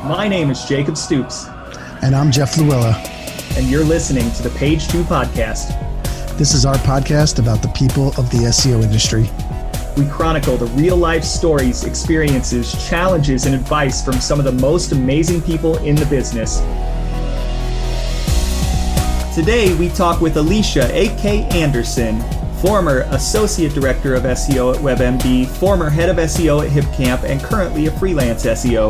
My name is Jacob Stoops. And I'm Jeff Luella. And you're listening to the Page 2 podcast. This is our podcast about the people of the SEO industry. We chronicle the real-life stories, experiences, challenges, and advice from some of the most amazing people in the business. Today, we talk with Alicia A.K. Anderson, former Associate Director of SEO at WebMD, former Head of SEO at HipCamp, and currently a freelance SEO.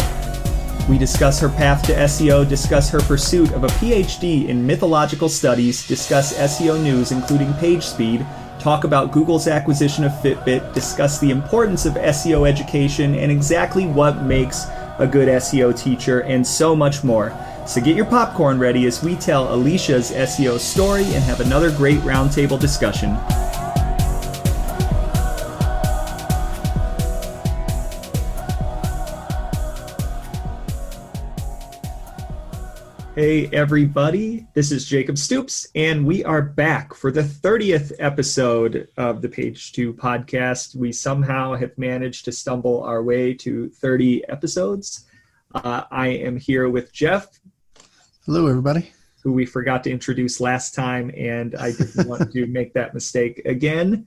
We discuss her path to SEO, discuss her pursuit of a PhD in Mythological Studies, discuss SEO news including page speed, talk about Google's acquisition of Fitbit, discuss the importance of SEO education and exactly what makes a good SEO teacher, and so much more. So get your popcorn ready as we tell Alicia's SEO story and have another great roundtable discussion. Hey everybody, this is Jacob Stoops, and we are back for the 30th episode of the Page 2 podcast. We somehow have managed to stumble our way to 30 episodes. I am here with Jeff. Hello, everybody. Who we forgot to introduce last time, and I didn't want to make that mistake again.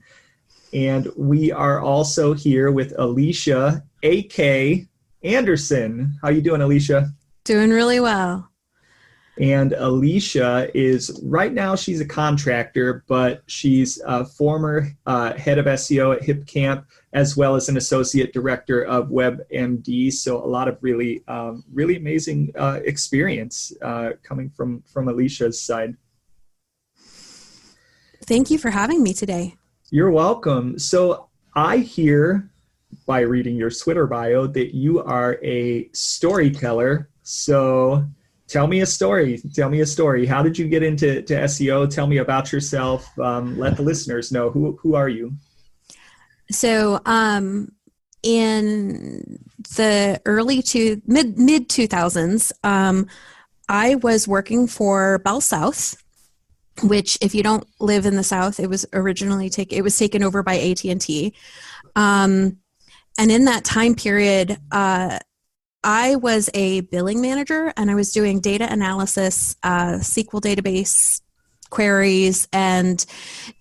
And we are also here with Alicia A.K. Anderson. How you doing, Alicia? Doing really well. And Alicia is, right now she's a contractor, but she's a former head of SEO at HipCamp, as well as an associate director of WebMD. So a lot of really amazing experience coming from Alicia's side. Thank you for having me today. You're welcome. So I hear by reading your Twitter bio that you are a storyteller. So tell me a story. How did you get into SEO? Tell me about yourself. Let the listeners know who are you? So in the mid 2000s, I was working for Bell South, which if you don't live in the South, it was originally taken over by AT&T. And in that time period, I was a billing manager, and I was doing data analysis, SQL database queries, and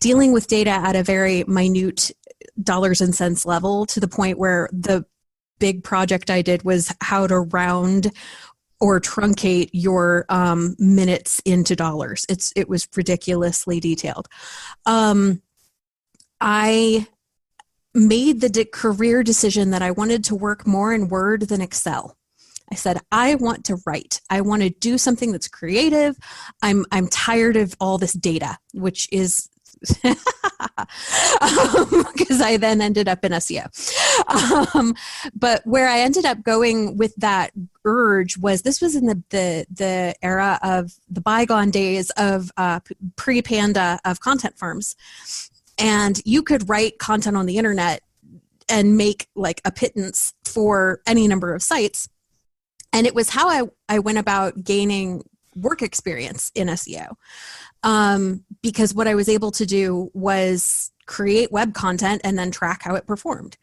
dealing with data at a very minute dollars and cents level, to the point where the big project I did was how to round or truncate your minutes into dollars. It was ridiculously detailed. I made the career decision that I wanted to work more in Word than Excel. I said, I want to write. I want to do something that's creative. I'm tired of all this data, which is because I then ended up in SEO. But where I ended up going with that urge was, this was in the era of the bygone days of pre-Panda of content firms. And you could write content on the internet and make like a pittance for any number of sites. And it was how I went about gaining work experience in SEO. Because what I was able to do was create web content and then track how it performed.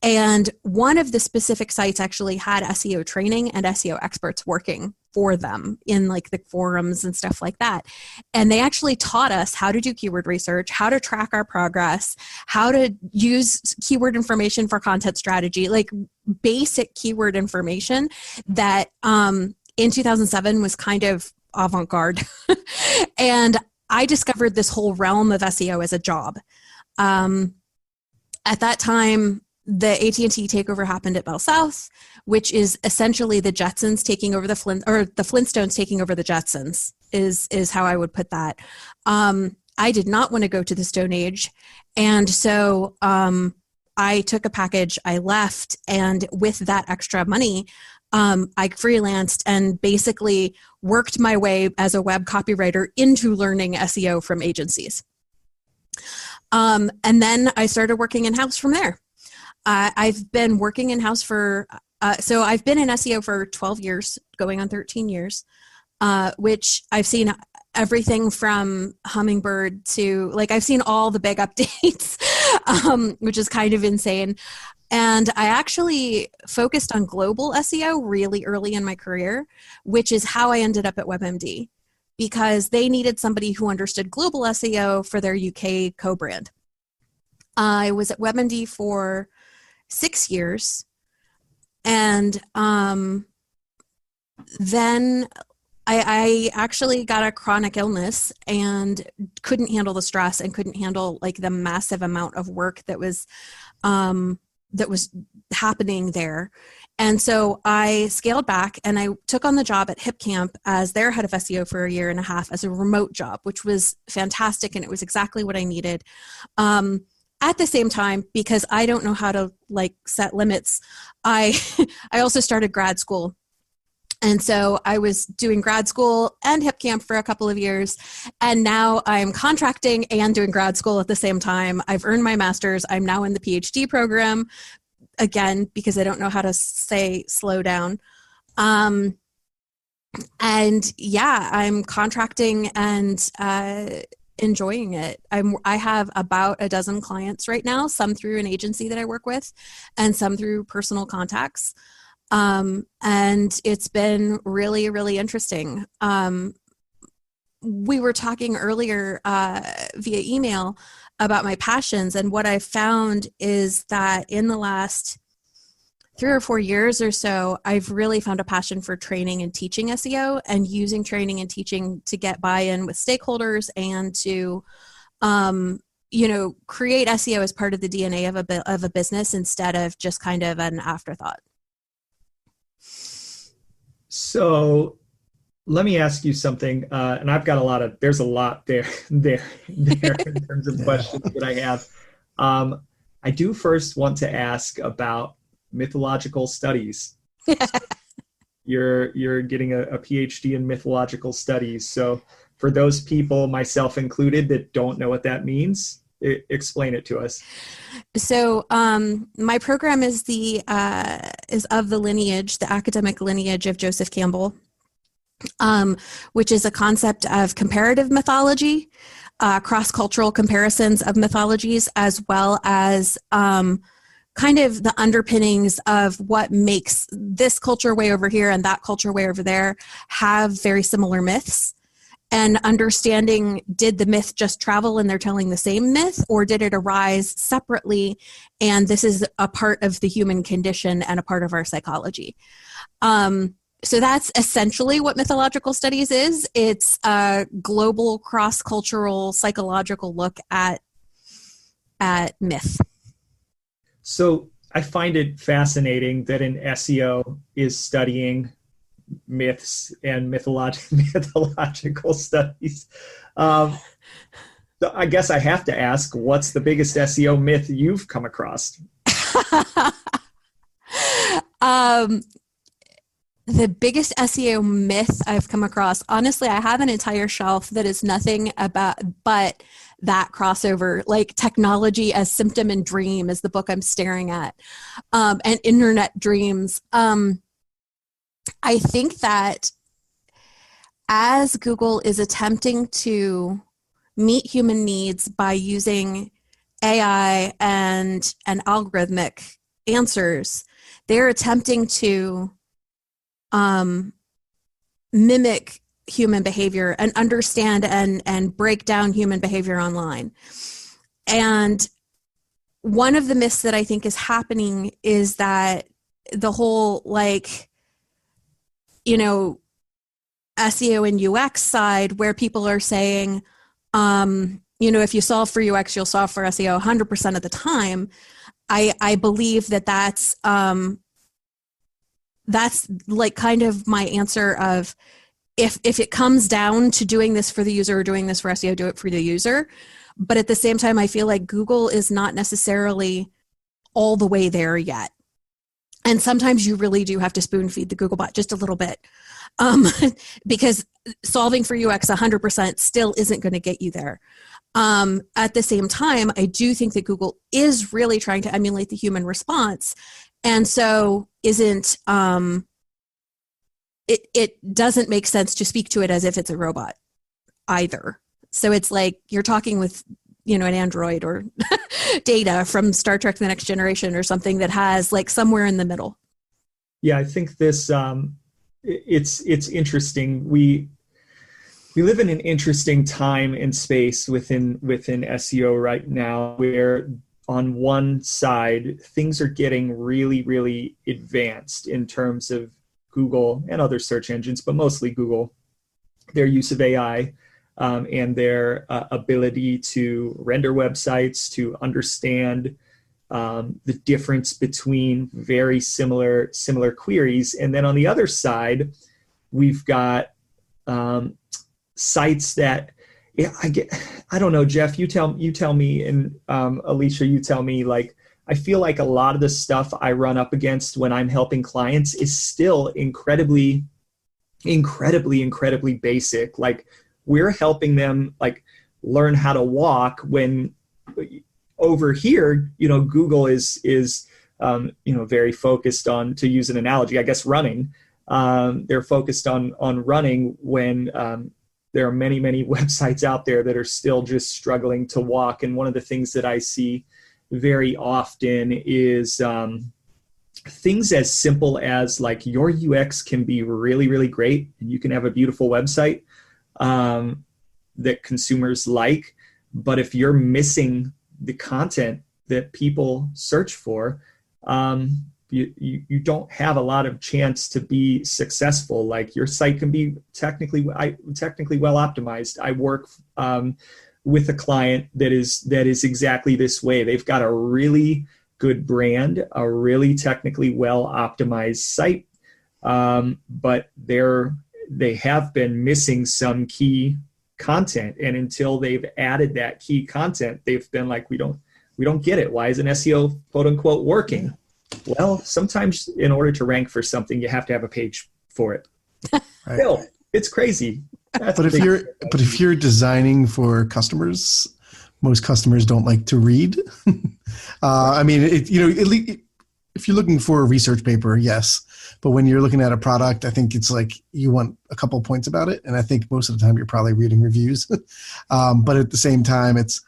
And one of the specific sites actually had SEO training and SEO experts working for them in like the forums and stuff like that. And they actually taught us how to do keyword research, how to track our progress, how to use keyword information for content strategy, like basic keyword information that in 2007 was kind of avant-garde. And I discovered this whole realm of SEO as a job. At that time, the AT&T takeover happened at Bell South, which is essentially the Jetsons taking over the Flintstones taking over the Jetsons is how I would put that. I did not want to go to the Stone Age. And so I took a package, I left, and with that extra money, I freelanced and basically worked my way as a web copywriter into learning SEO from agencies. And then I started working in-house from there. I've been working in-house so I've been in SEO for 12 years, going on 13 years, which I've seen everything from Hummingbird to, like, I've seen all the big updates, which is kind of insane. And I actually focused on global SEO really early in my career, which is how I ended up at WebMD, because they needed somebody who understood global SEO for their UK co-brand. I was at WebMD for 6 years, and then I actually got a chronic illness and couldn't handle the stress and couldn't handle like the massive amount of work that was happening there. And so I scaled back and I took on the job at HipCamp as their head of SEO for 1.5 years as a remote job, which was fantastic. And it was exactly what I needed. At the same time, because I don't know how to like set limits, I also started grad school. And so I was doing grad school and HipCamp for a couple of years. And now I'm contracting and doing grad school at the same time. I've earned my master's. I'm now in the PhD program, again, because I don't know how to say slow down. And yeah, I'm contracting and enjoying it. I have about a dozen clients right now, some through an agency that I work with and some through personal contacts. And it's been really, really interesting. We were talking earlier via email about my passions, and what I found is that in the last 3 or 4 years or so, I've really found a passion for training and teaching SEO and using training and teaching to get buy-in with stakeholders and to, create SEO as part of the DNA of a business instead of just kind of an afterthought. So let me ask you something, and I've got there's a lot there in terms of questions that I have. I do first want to ask about mythological studies. You're getting a PhD in mythological studies. So for those people, myself included, that don't know what that means, explain it to us. So my program is of the academic lineage of Joseph Campbell, which is a concept of comparative mythology, cross-cultural comparisons of mythologies, as well as kind of the underpinnings of what makes this culture way over here and that culture way over there have very similar myths. And understanding, did the myth just travel and they're telling the same myth, or did it arise separately and this is a part of the human condition and a part of our psychology? So that's essentially what mythological studies is. It's a global, cross-cultural, psychological look at myth. So I find it fascinating that an SEO is studying myths and mythological studies. So I guess I have to ask, what's the biggest SEO myth you've come across? The biggest SEO myth I've come across, honestly, I have an entire shelf that is nothing but that crossover, like Technology as Symptom and Dream is the book I'm staring at, and Internet Dreams. I think that as Google is attempting to meet human needs by using AI and algorithmic answers, they're attempting to mimic human behavior and understand and break down human behavior online. And one of the myths that I think is happening is that the whole SEO and UX side, where people are saying, if you solve for UX, you'll solve for SEO 100% of the time. I believe that's like kind of my answer of, if it comes down to doing this for the user or doing this for SEO, do it for the user. But at the same time, I feel like Google is not necessarily all the way there yet. And sometimes you really do have to spoon feed the Googlebot just a little bit, because solving for UX 100% still isn't going to get you there. At the same time, I do think that Google is really trying to emulate the human response. And so it doesn't make sense to speak to it as if it's a robot. either. So it's like you're talking with, an android or Data from Star Trek The Next Generation or something that has like somewhere in the middle. Yeah, I think this, it's interesting. We live in an interesting time and space within SEO right now, where on one side, things are getting really, really advanced in terms of Google and other search engines, but mostly Google, their use of AI, and their ability to render websites, to understand the difference between very similar queries. And then on the other side, we've got sites that, I don't know, Jeff, you tell me, and Alicia, you tell me, like, I feel like a lot of the stuff I run up against when I'm helping clients is still incredibly basic. Like, we're helping them like learn how to walk, when over here, Google is very focused on, to use an analogy, I guess, running. They're focused on running, when there are many websites out there that are still just struggling to walk. And one of the things that I see very often is things as simple as, like, your UX can be really, really great, and you can have a beautiful website that consumers like. But if you're missing the content that people search for, you don't have a lot of chance to be successful. Like, your site can be technically well optimized. I work with a client that is exactly this way. They've got a really good brand, a really technically well optimized site, but they have been missing some key content. And until they've added that key content, they've been like, we don't get it. Why isn't SEO quote unquote working? Well, sometimes in order to rank for something, you have to have a page for it. Right. Still, it's crazy. But if you're designing for customers, most customers don't like to read. If you're looking for a research paper, yes. But when you're looking at a product, I think it's like you want a couple of points about it. And I think most of the time you're probably reading reviews. But at the same time, it's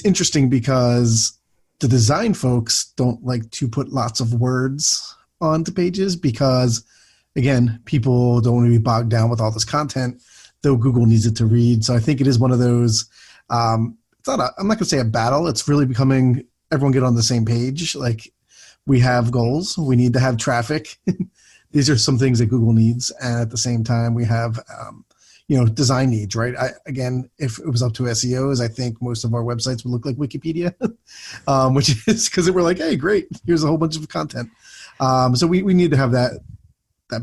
interesting because the design folks don't like to put lots of words onto pages because, again, people don't want to be bogged down with all this content, though Google needs it to read. So I think it is one of those, I'm not going to say a battle. It's really becoming everyone get on the same page. Like, we have goals. We need to have traffic. These are some things that Google needs. And at the same time, we have, design needs, right? Again, if it was up to SEOs, I think most of our websites would look like Wikipedia, which is because we're like, hey, great, here's a whole bunch of content. So we need to have that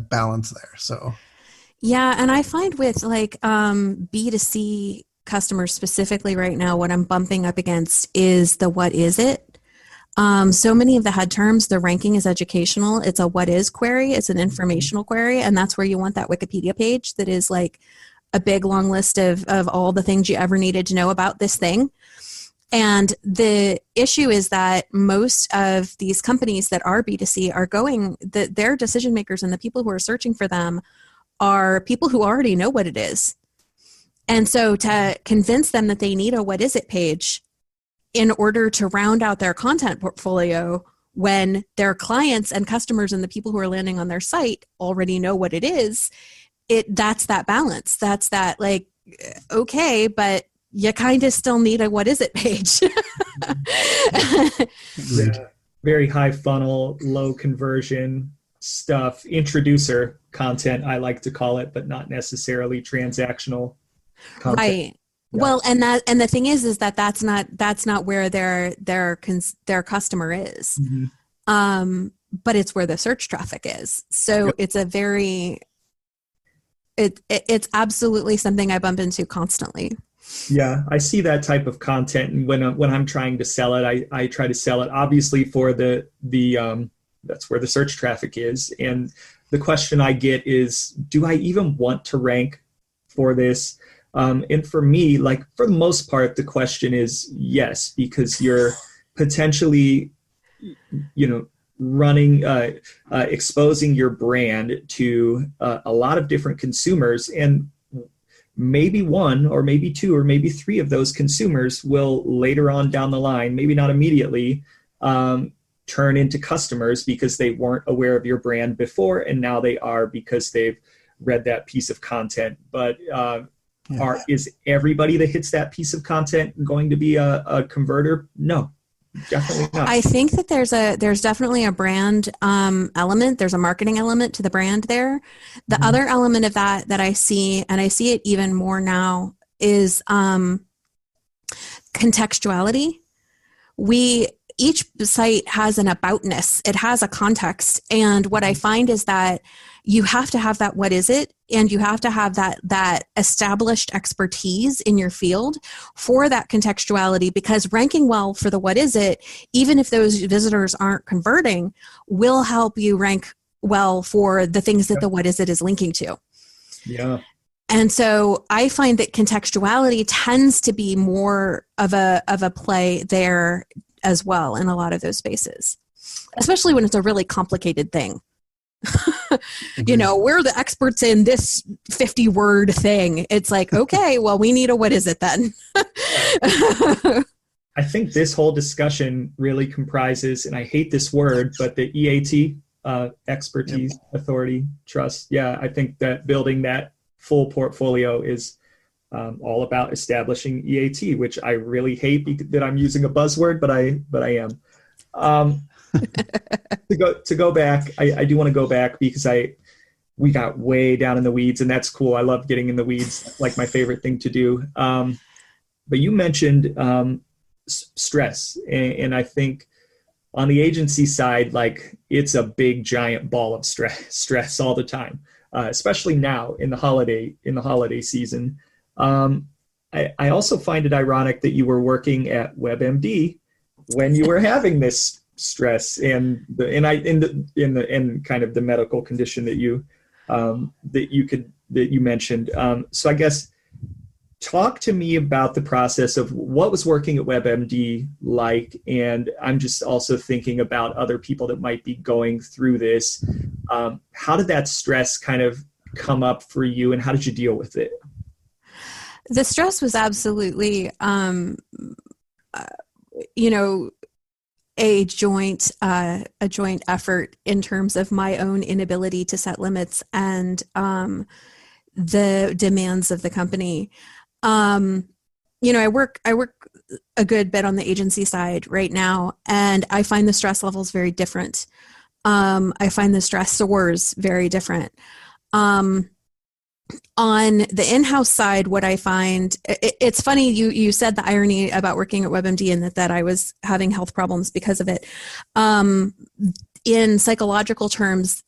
balance there. So, yeah. And I find with like B2C customers specifically right now, what I'm bumping up against is the what is it? So many of the head terms, the ranking is educational. It's a what is query. It's an informational query. And that's where you want that Wikipedia page that is like a big long list of all the things you ever needed to know about this thing. And the issue is that most of these companies that are B2C are their decision makers and the people who are searching for them are people who already know what it is. And so to convince them that they need a what is it page in order to round out their content portfolio when their clients and customers and the people who are landing on their site already know what it is, that's that balance. That's that, like, okay, but you kind of still need a what is it page. Yeah. Very high funnel, low conversion stuff, introducer content, I like to call it, but not necessarily transactional content. Right. Yeah. Well, and the thing is that's not where their customer is, mm-hmm. But it's where the search traffic is. So yep. It's absolutely something I bump into constantly. Yeah, I see that type of content, and when I'm trying to sell it, I try to sell it obviously for the that's where the search traffic is, and the question I get is, do I even want to rank for this? And for me, like, for the most part, the question is yes, because you're potentially, running, exposing your brand to a lot of different consumers. And maybe one or maybe two or maybe three of those consumers will later on down the line, maybe not immediately, turn into customers because they weren't aware of your brand before, and now they are because they've read that piece of content. But is everybody that hits that piece of content going to be a converter? No, definitely not. I think that there's definitely a brand element. There's a marketing element to the brand there. The other element of that I see, and I see it even more now, is contextuality. Each site has an aboutness. It has a context. And what I find is that you have to have that what is it, and you have to have that established expertise in your field for that contextuality, because ranking well for the what is it, even if those visitors aren't converting, will help you rank well for the things that the what is it is linking to. Yeah. And so I find that contextuality tends to be more of a play there as well in a lot of those spaces, especially when it's a really complicated thing. We're the experts in this 50-word thing. It's like, okay, well, we need a what is it then? I think this whole discussion really comprises, and I hate this word, but the EAT, expertise, authority, trust. Yeah, I think that building that full portfolio is all about establishing EAT, which I really hate that I'm using a buzzword, but I am. To go back, I do want to go back because we got way down in the weeds, and that's cool. I love getting in the weeds, like my favorite thing to do. But you mentioned stress, and I think on the agency side, like, it's a big giant ball of stress all the time, especially now in the holiday season. I also find it ironic that you were working at WebMD when you were having this stress and kind of the medical condition that you mentioned. So I guess talk to me about the process of what was working at WebMD like, and I'm just also thinking about other people that might be going through this. How did that stress kind of come up for you, and how did you deal with it? The stress was absolutely, a joint effort in terms of my own inability to set limits and the demands of the company. I work a good bit on the agency side right now, and I find the stress levels very different. I find the stressors very different. On the in-house side, what I find, it's funny, you said the irony about working at WebMD and that I was having health problems because of it. In psychological terms,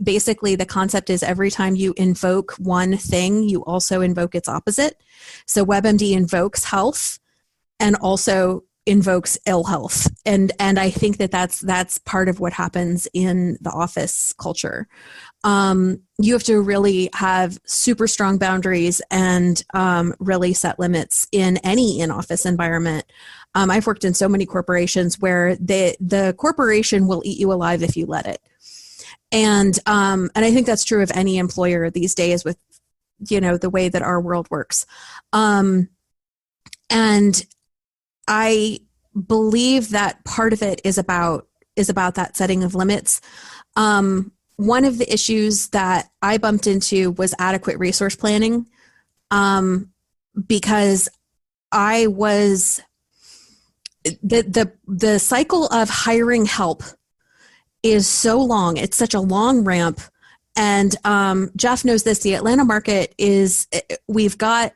basically the concept is every time you invoke one thing, you also invoke its opposite. So WebMD invokes health and also invokes ill health. And I think that's part of what happens in the office culture. You have to really have super strong boundaries and really set limits in any in-office environment. I've worked in so many corporations where the corporation will eat you alive if you let it. And I think that's true of any employer these days with, the way that our world works. And I believe that part of it is about that setting of limits. One of the issues that I bumped into was adequate resource planning, because I was the cycle of hiring help is so long. It's such a long ramp. And Jeff knows this. The Atlanta market we've got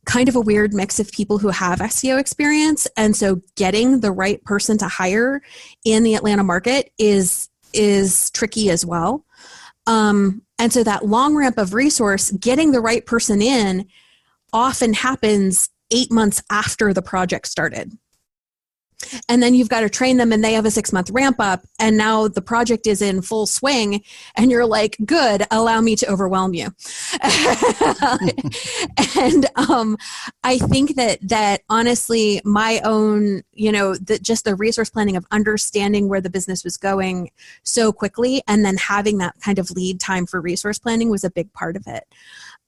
kind of a weird mix of people who have SEO experience. And so getting the right person to hire in the Atlanta market is tricky as well. And so that long ramp of resource, getting the right person in often happens 8 months after the project started. And then you've got to train them, and they have a 6-month ramp up, and now the project is in full swing, and you're like, good, allow me to overwhelm you. And I think that honestly, my own, just the resource planning of understanding where the business was going so quickly, and then having that kind of lead time for resource planning was a big part of it.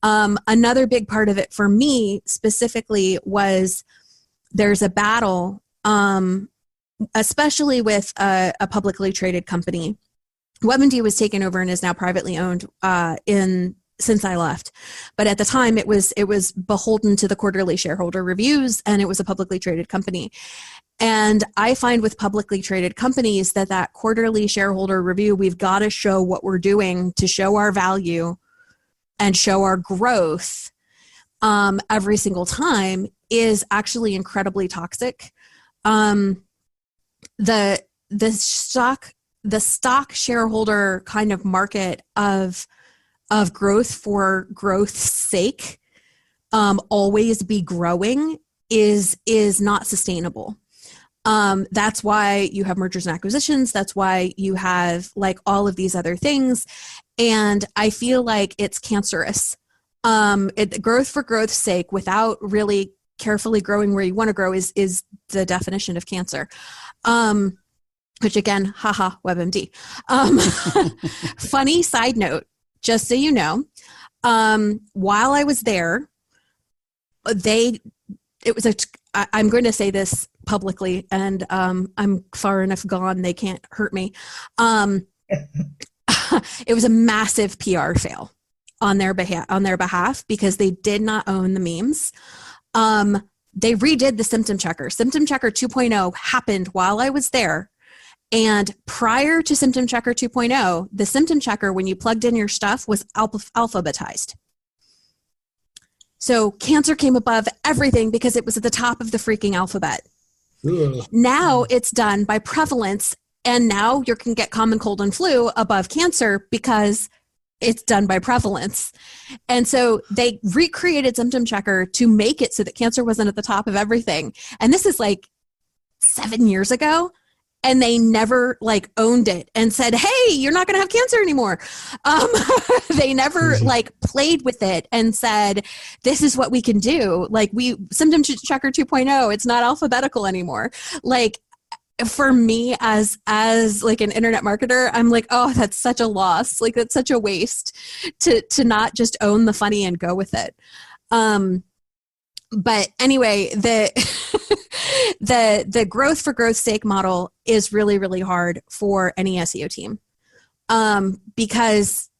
Another big part of it for me specifically was there's a battle, especially with a publicly traded company. WebMD was taken over and is now privately owned since I left. But at the time, it was beholden to the quarterly shareholder reviews, and it was a publicly traded company. And I find with publicly traded companies that quarterly shareholder review, we've got to show what we're doing to show our value and show our growth every single time is actually incredibly toxic. The stock shareholder kind of market of growth for growth's sake, always be growing is not sustainable. That's why you have mergers and acquisitions. That's why you have like all of these other things. And I feel like it's cancerous. Growth for growth's sake without really carefully growing where you want to grow is the definition of cancer. Which again, haha, WebMD. Funny side note, just so you know, while I was there, I'm going to say this publicly, and I'm far enough gone, they can't hurt me. It was a massive PR fail on their behalf because they did not own the memes. They redid the symptom checker. Symptom checker 2.0 happened while I was there. And prior to Symptom Checker 2.0, the Symptom Checker, when you plugged in your stuff, was alphabetized. So cancer came above everything because it was at the top of the freaking alphabet. Ugh. Now it's done by prevalence, and now you can get common cold and flu above cancer because it's done by prevalence. And so they recreated Symptom Checker to make it so that cancer wasn't at the top of everything. And this is like 7 years ago. And they never like owned it and said, hey, you're not going to have cancer anymore. They never like played with it and said, this is what we can do. Like Symptom Checker 2.0, it's not alphabetical anymore. Like for me as like an internet marketer, I'm like, oh, that's such a loss. Like that's such a waste to not just own the funny and go with it. But anyway, the growth for growth's sake model is really, really hard for any SEO team. Because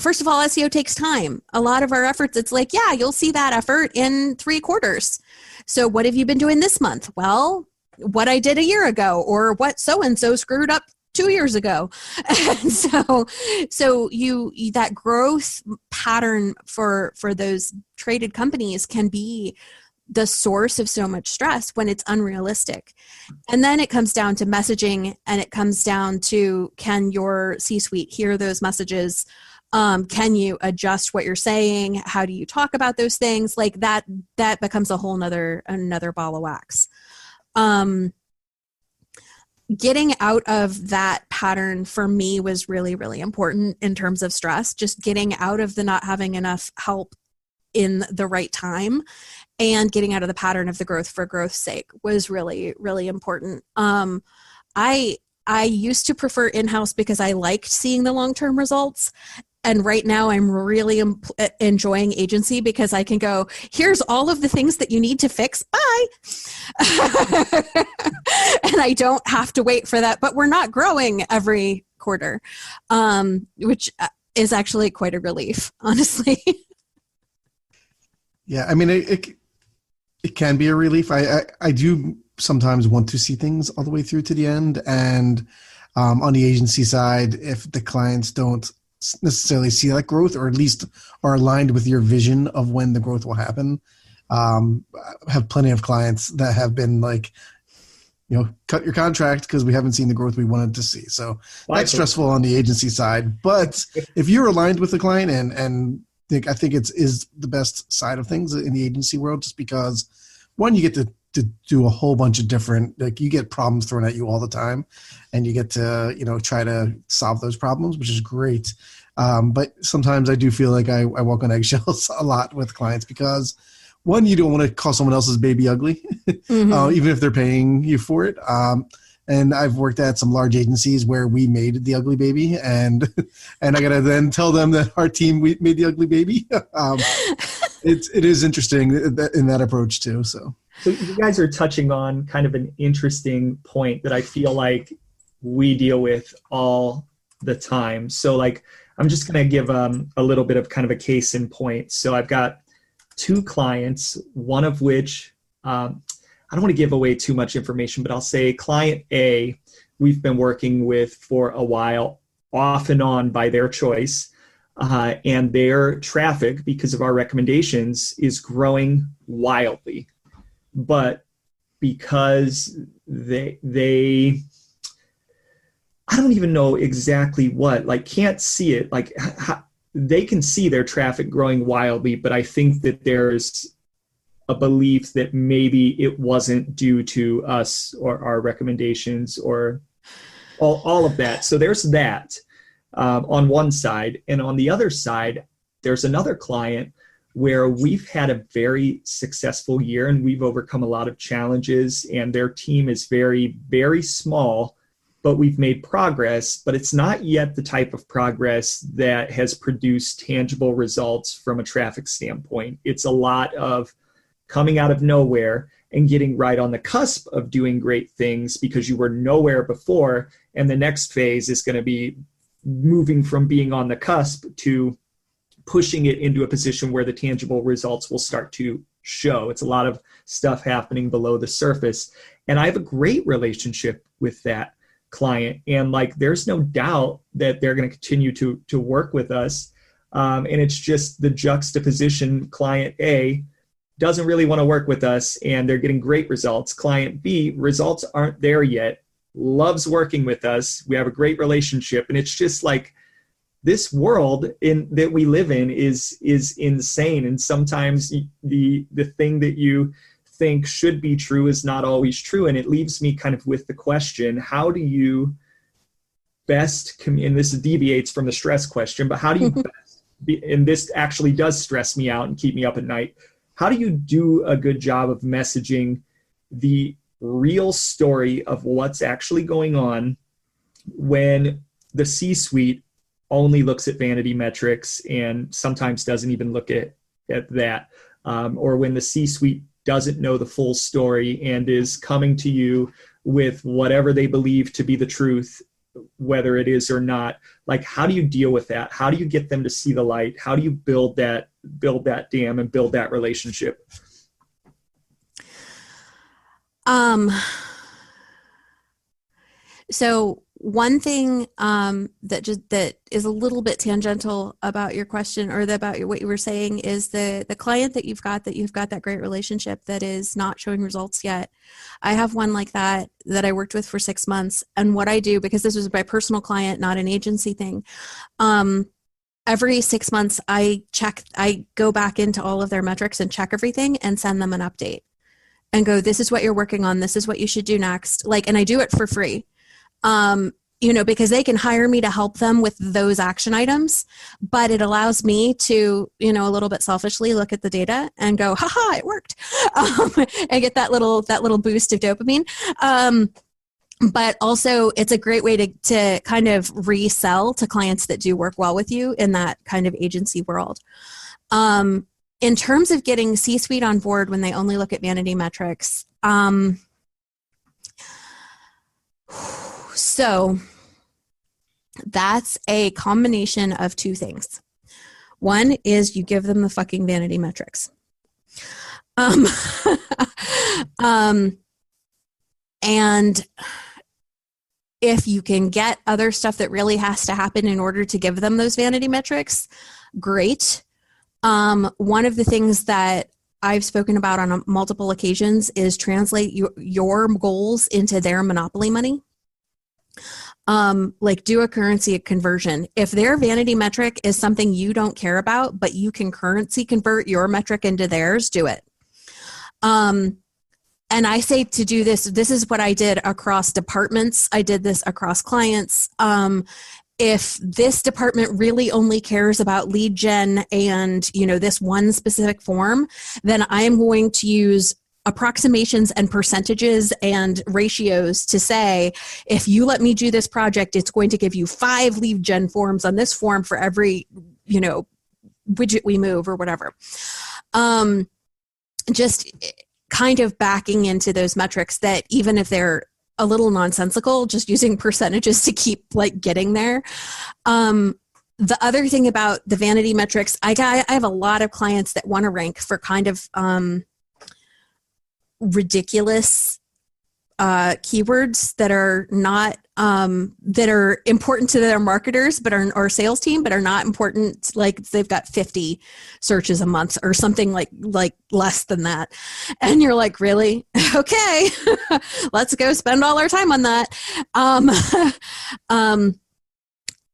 first of all, SEO takes time. A lot of our efforts, it's like, yeah, you'll see that effort in 3 quarters. So what have you been doing this month? Well, what I did a year ago, or what so-and-so screwed up 2 years ago. And so that growth pattern for those traded companies can be the source of so much stress when it's unrealistic. And then it comes down to messaging, and it comes down to, can your C-suite hear those messages? Can you adjust what you're saying? How do you talk about those things? Like that becomes a whole another ball of wax. Getting out of that pattern for me was really, really important in terms of stress. Just getting out of the not having enough help in the right time and getting out of the pattern of the growth for growth's sake was really, really important. I used to prefer in-house because I liked seeing the long-term results. And right now I'm really enjoying agency because I can go, here's all of the things that you need to fix. Bye. And I don't have to wait for that, but we're not growing every quarter, which is actually quite a relief, honestly. Yeah. I mean, it can be a relief. I do sometimes want to see things all the way through to the end. And on the agency side, if the clients don't necessarily see that growth, or at least are aligned with your vision of when the growth will happen. I have plenty of clients that have been like, cut your contract because we haven't seen the growth we wanted to see. So that's stressful on the agency side. But if you're aligned with the client, and I think it is the best side of things in the agency world, just because one, you get to do a whole bunch of different, like you get problems thrown at you all the time, and you get to, try to solve those problems, which is great. But sometimes I do feel like I walk on eggshells a lot with clients because one, you don't want to call someone else's baby ugly, even if they're paying you for it. And And I've worked at some large agencies where we made the ugly baby, and I got to then tell them that our team we made the ugly baby. It is interesting in that approach too. So you guys are touching on kind of an interesting point that I feel like we deal with all the time. So like, I'm just going to give a little bit of kind of a case in point. So I've got 2 clients, one of which, I don't want to give away too much information, but I'll say client A, we've been working with for a while, off and on by their choice. And their traffic, because of our recommendations, is growing wildly. But because they I don't even know exactly what, like can't see it, like they can see their traffic growing wildly, but I think that there's a belief that maybe it wasn't due to us or our recommendations or all of that. So there's that. On one side, and on the other side, there's another client where we've had a very successful year and we've overcome a lot of challenges, and their team is very, very small, but we've made progress, but it's not yet the type of progress that has produced tangible results from a traffic standpoint. It's a lot of coming out of nowhere and getting right on the cusp of doing great things because you were nowhere before, and the next phase is going to be moving from being on the cusp to pushing it into a position where the tangible results will start to show. It's a lot of stuff happening below the surface. And I have a great relationship with that client. And like, there's no doubt that they're going to continue to work with us. And it's just the juxtaposition. Client A doesn't really want to work with us and they're getting great results. Client B, results aren't there yet, loves working with us. We have a great relationship. And it's just like, this world that we live in is insane. And sometimes the thing that you think should be true is not always true. And it leaves me kind of with the question, how do you best, and this deviates from the stress question, but how do you best, and this actually does stress me out and keep me up at night, how do you do a good job of messaging the real story of what's actually going on when the C-suite only looks at vanity metrics and sometimes doesn't even look at that, or when the C-suite doesn't know the full story and is coming to you with whatever they believe to be the truth, whether it is or not. Like, how do you deal with that? How do you get them to see the light? How do you build that dam and build that relationship? So one thing that is a little bit tangential about your question or about what you were saying is the client that you've got that great relationship that is not showing results yet. I have one like that I worked with for 6 months. And what I do, because this was my personal client, not an agency thing, every 6 months I go back into all of their metrics and check everything and send them an update and go, this is what you're working on. This is what you should do next. Like, and I do it for free. Because they can hire me to help them with those action items, but it allows me to, a little bit selfishly look at the data and go, haha, it worked. And get that little boost of dopamine. But also it's a great way to kind of resell to clients that do work well with you in that kind of agency world. In terms of getting C-suite on board when they only look at vanity metrics, so that's a combination of 2 things. One is you give them the fucking vanity metrics. And if you can get other stuff that really has to happen in order to give them those vanity metrics, great. One of the things that I've spoken about on multiple occasions is translate your goals into their monopoly money. Like do a currency conversion. If their vanity metric is something you don't care about, but you can currency convert your metric into theirs, do it. And I say to do this is what I did across departments. I did this across clients. If this department really only cares about lead gen and, this one specific form, then I am going to use approximations and percentages and ratios to say, if you let me do this project, it's going to give you 5 lead gen forms on this form for every, widget we move or whatever. Just kind of backing into those metrics that even if they're a little nonsensical, just using percentages to keep like getting there. The other thing about the vanity metrics, I have a lot of clients that want to rank for kind of ridiculous keywords that are not that are important to their marketers but are or sales team but are not important, like they've got 50 searches a month or something like less than that, and you're like, really? Okay. Let's go spend all our time on that.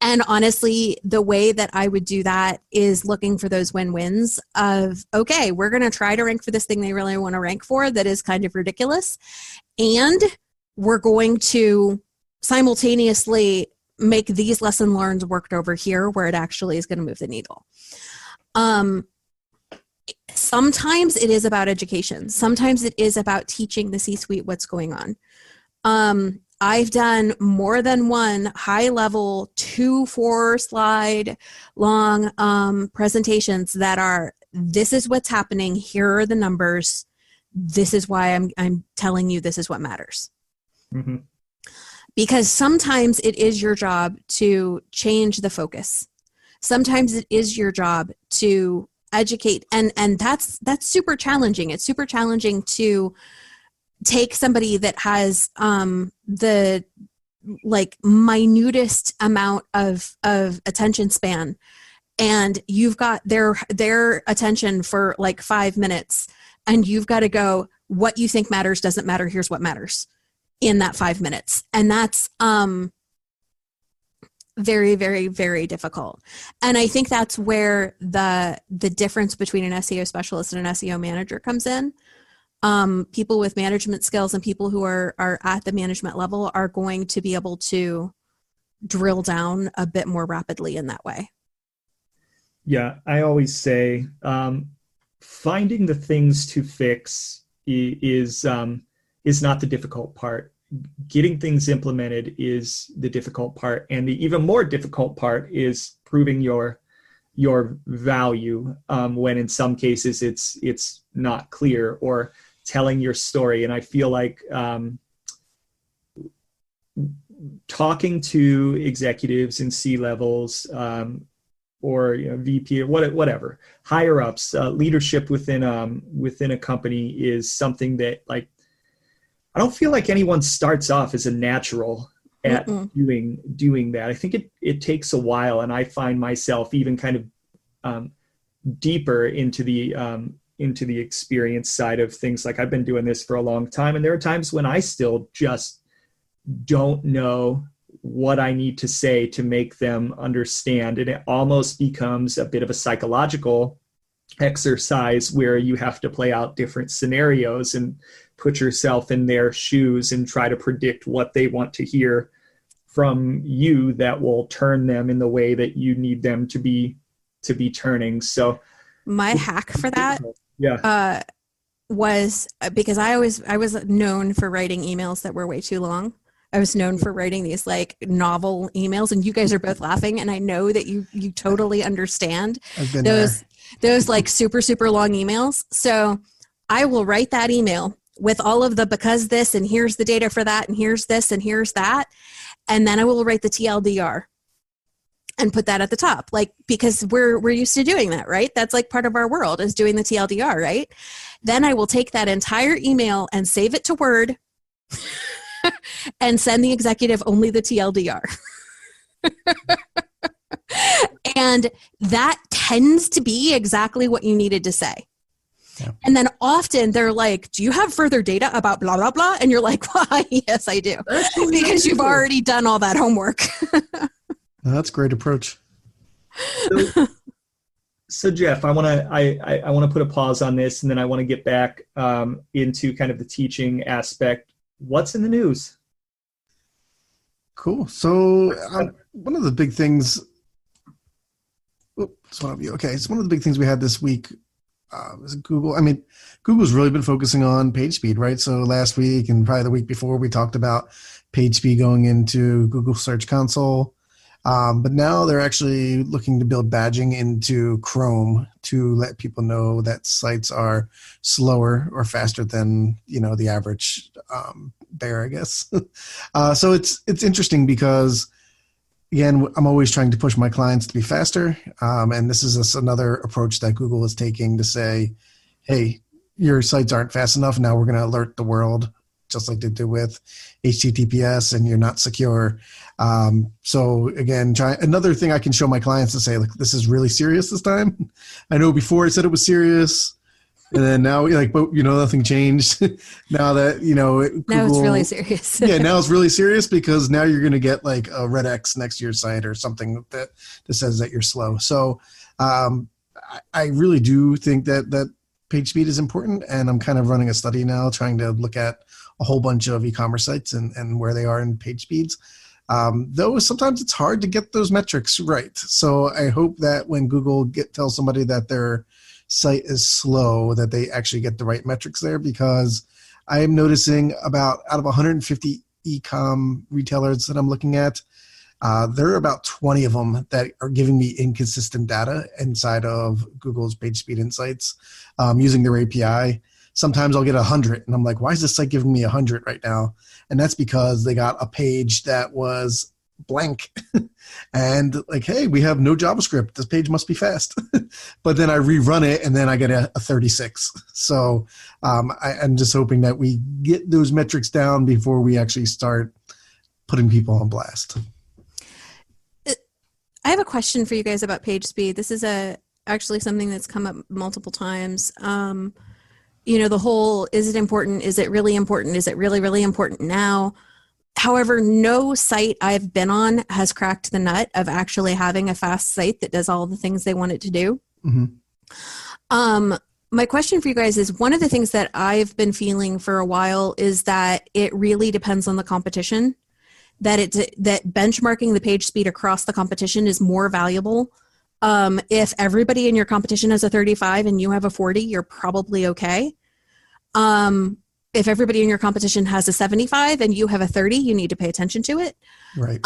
And honestly, the way that I would do that is looking for those win-wins of, okay, we're going to try to rank for this thing they really want to rank for that is kind of ridiculous. And we're going to simultaneously make these lesson learned worked over here where it actually is going to move the needle. Sometimes it is about education. Sometimes it is about teaching the C-suite what's going on. I've done more than one high-level 2-4 slide long presentations that are, this is what's happening, here are the numbers, this is why I'm telling you this is what matters. Mm-hmm. Because sometimes it is your job to change the focus. Sometimes it is your job to educate, and that's super challenging. It's super challenging to take somebody that has the like minutest amount of attention span, and you've got their attention for like 5 minutes, and you've got to go, what you think matters doesn't matter, here's what matters in that 5 minutes. And that's very, very, very difficult. And I think that's where the difference between an SEO specialist and an SEO manager comes in. People with management skills and people who are at the management level are going to be able to drill down a bit more rapidly in that way. Yeah, I always say finding the things to fix is not the difficult part. Getting things implemented is the difficult part, and the even more difficult part is proving your value when in some cases it's not clear, or telling your story. And I feel like talking to executives in C-levels or VP or whatever, higher ups, leadership within a company is something that, like, I don't feel like anyone starts off as a natural at doing that. I think it takes a while, and I find myself even kind of deeper into the experience side of things. Like, I've been doing this for a long time, and there are times when I still just don't know what I need to say to make them understand. And it almost becomes a bit of a psychological exercise where you have to play out different scenarios and put yourself in their shoes and try to predict what they want to hear from you that will turn them in the way that you need them to be turning. So my hack for that was, because I was known for writing emails that were way too long. I was known for writing these like novel emails, and you guys are both laughing, and I know that you totally understand those like super, super long emails. So I will write that email with all of the because this, and here's the data for that, and here's this, and here's that. And then I will write the TLDR and put that at the top, like, because we're used to doing that, right? That's like part of our world, is doing the TLDR, right? Then I will take that entire email and save it to Word and send the executive only the TLDR. And that tends to be exactly what you needed to say. Yeah. And then often they're like, do you have further data about blah, blah, blah? And you're like, why? Yes, I do. Because you've already done all that homework. That's a great approach. So Jeff, I want to put a pause on this, and then I want to get back into kind of the teaching aspect. What's in the news? Cool. So one of the big things. It's one of you. Okay, so one of the big things we had this week is it Google? I mean, Google's really been focusing on page speed, right? So last week and probably the week before, we talked about page speed going into Google Search Console. But now they're actually looking to build badging into Chrome to let people know that sites are slower or faster than, the average bear, I guess. So it's interesting because, again, I'm always trying to push my clients to be faster. And this is another approach that Google is taking to say, hey, your sites aren't fast enough. Now we're going to alert the world, just like they did with HTTPS, and you're not secure. So again, another thing I can show my clients to say, like, this is really serious this time. I know before I said it was serious, and then now, but nothing changed. Now that Google, now it's really serious. Yeah, now it's really serious because now you're going to get like a red X next to your site or something that says that you're slow. So I really do think that page speed is important, and I'm kind of running a study now trying to look at a whole bunch of e-commerce sites and where they are in page speeds. Though sometimes it's hard to get those metrics right. So I hope that when Google tells somebody that their site is slow, that they actually get the right metrics there, because I am noticing out of 150 e-com retailers that I'm looking at, there are about 20 of them that are giving me inconsistent data inside of Google's page speed insights using their API. Sometimes I'll get 100 and I'm like, why is this site giving me 100 right now? And that's because they got a page that was blank and like, hey, we have no JavaScript. This page must be fast. But then I rerun it and then I get a 36. So I'm just hoping that we get those metrics down before we actually start putting people on blast. I have a question for you guys about page speed. This is actually something that's come up multiple times. The whole, is it important? Is it really important? Is it really, really important now? However, no site I've been on has cracked the nut of actually having a fast site that does all the things they want it to do. Mm-hmm. My question for you guys is, one of the things that I've been feeling for a while is that it really depends on the competition, that benchmarking the page speed across the competition is more valuable. If everybody in your competition has a 35 and you have a 40, you're probably okay. If everybody in your competition has a 75 and you have a 30, you need to pay attention to it. Right.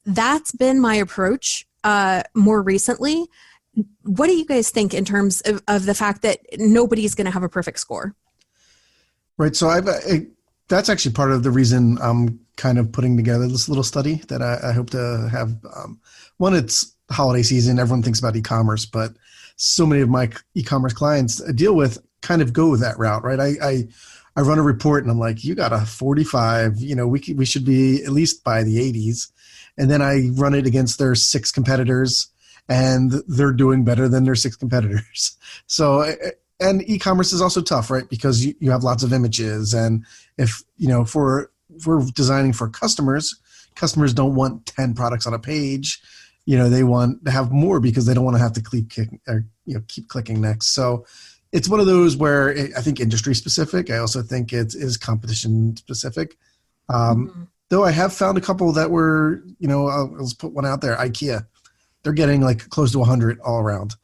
That's been my approach more recently. What do you guys think in terms of the fact that nobody's going to have a perfect score? Right. So that's actually part of the reason I'm kind of putting together this little study that I hope to have. One, it's holiday season. Everyone thinks about e-commerce, but so many of my e-commerce clients I deal with kind of go that route, right? I run a report and I'm like, you got a 45, we should be at least by the 80s. And then I run it against their 6 competitors and they're doing better than their 6 competitors. So, and e-commerce is also tough, right? Because you have lots of images. And if we're designing for customers don't want 10 products on a page. They want to have more because they don't want to have to keep clicking next. So it's one of those where I think industry specific. I also think it is competition specific. Though I have found a couple that were, let's put one out there, IKEA. They're getting like close to 100 all around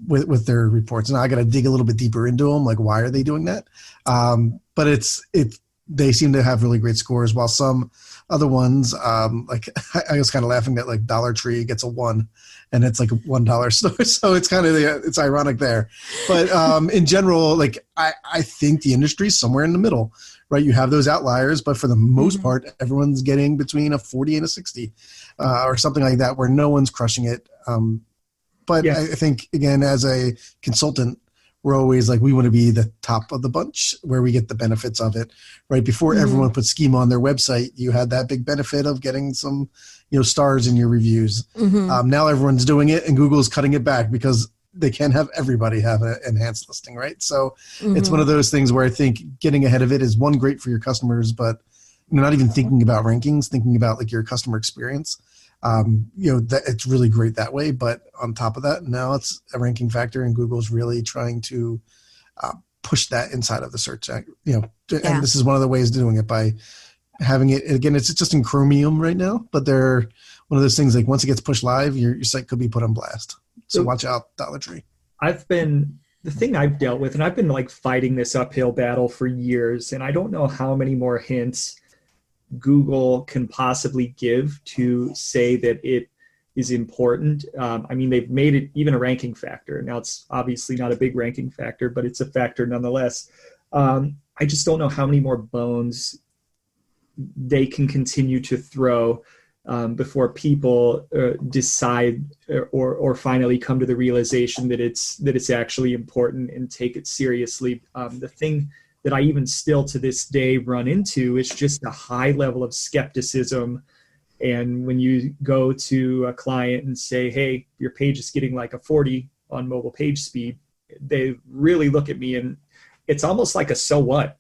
with their reports. And I got to dig a little bit deeper into them. Like, why are they doing that? But they seem to have really great scores, while some other ones, like I was kind of laughing at like Dollar Tree gets a 1 and it's like a $1 store. So it's kind of, it's ironic there. But in general, like I think the industry is somewhere in the middle, right? You have those outliers, but for the most part, everyone's getting between a 40 and a 60 or something like that, where no one's crushing it. But yeah. I think, again, as a consultant, we're always like, we want to be the top of the bunch where we get the benefits of it, right? Before everyone put schema on their website, you had that big benefit of getting some, stars in your reviews. Now everyone's doing it and Google is cutting it back because they can't have everybody have an enhanced listing, right? So it's one of those things where I think getting ahead of it is, one, great for your customers, but not even thinking about rankings, thinking about like your customer experience. That it's really great that way. But on top of that, now it's a ranking factor, and Google's really trying to push that inside of the search. And this is one of the ways of doing it, by having it. Again, it's just in Chromium right now, but they're one of those things like once it gets pushed live, your site could be put on blast. So watch out, Dollar Tree. I've been the thing I've dealt with, and I've been like fighting this uphill battle for years, and I don't know how many more hints Google can possibly give to say that it is important. I mean, they've made it even a ranking factor. Now, it's obviously not a big ranking factor, but it's a factor nonetheless. I just don't know how many more bones they can continue to throw before people decide or finally come to the realization that it's actually important and take it seriously. The thing that I even still to this day run into is just a high level of skepticism. And when you go to a client and say, hey, your page is getting like a 40 on mobile page speed, they really look at me and it's almost like a so what?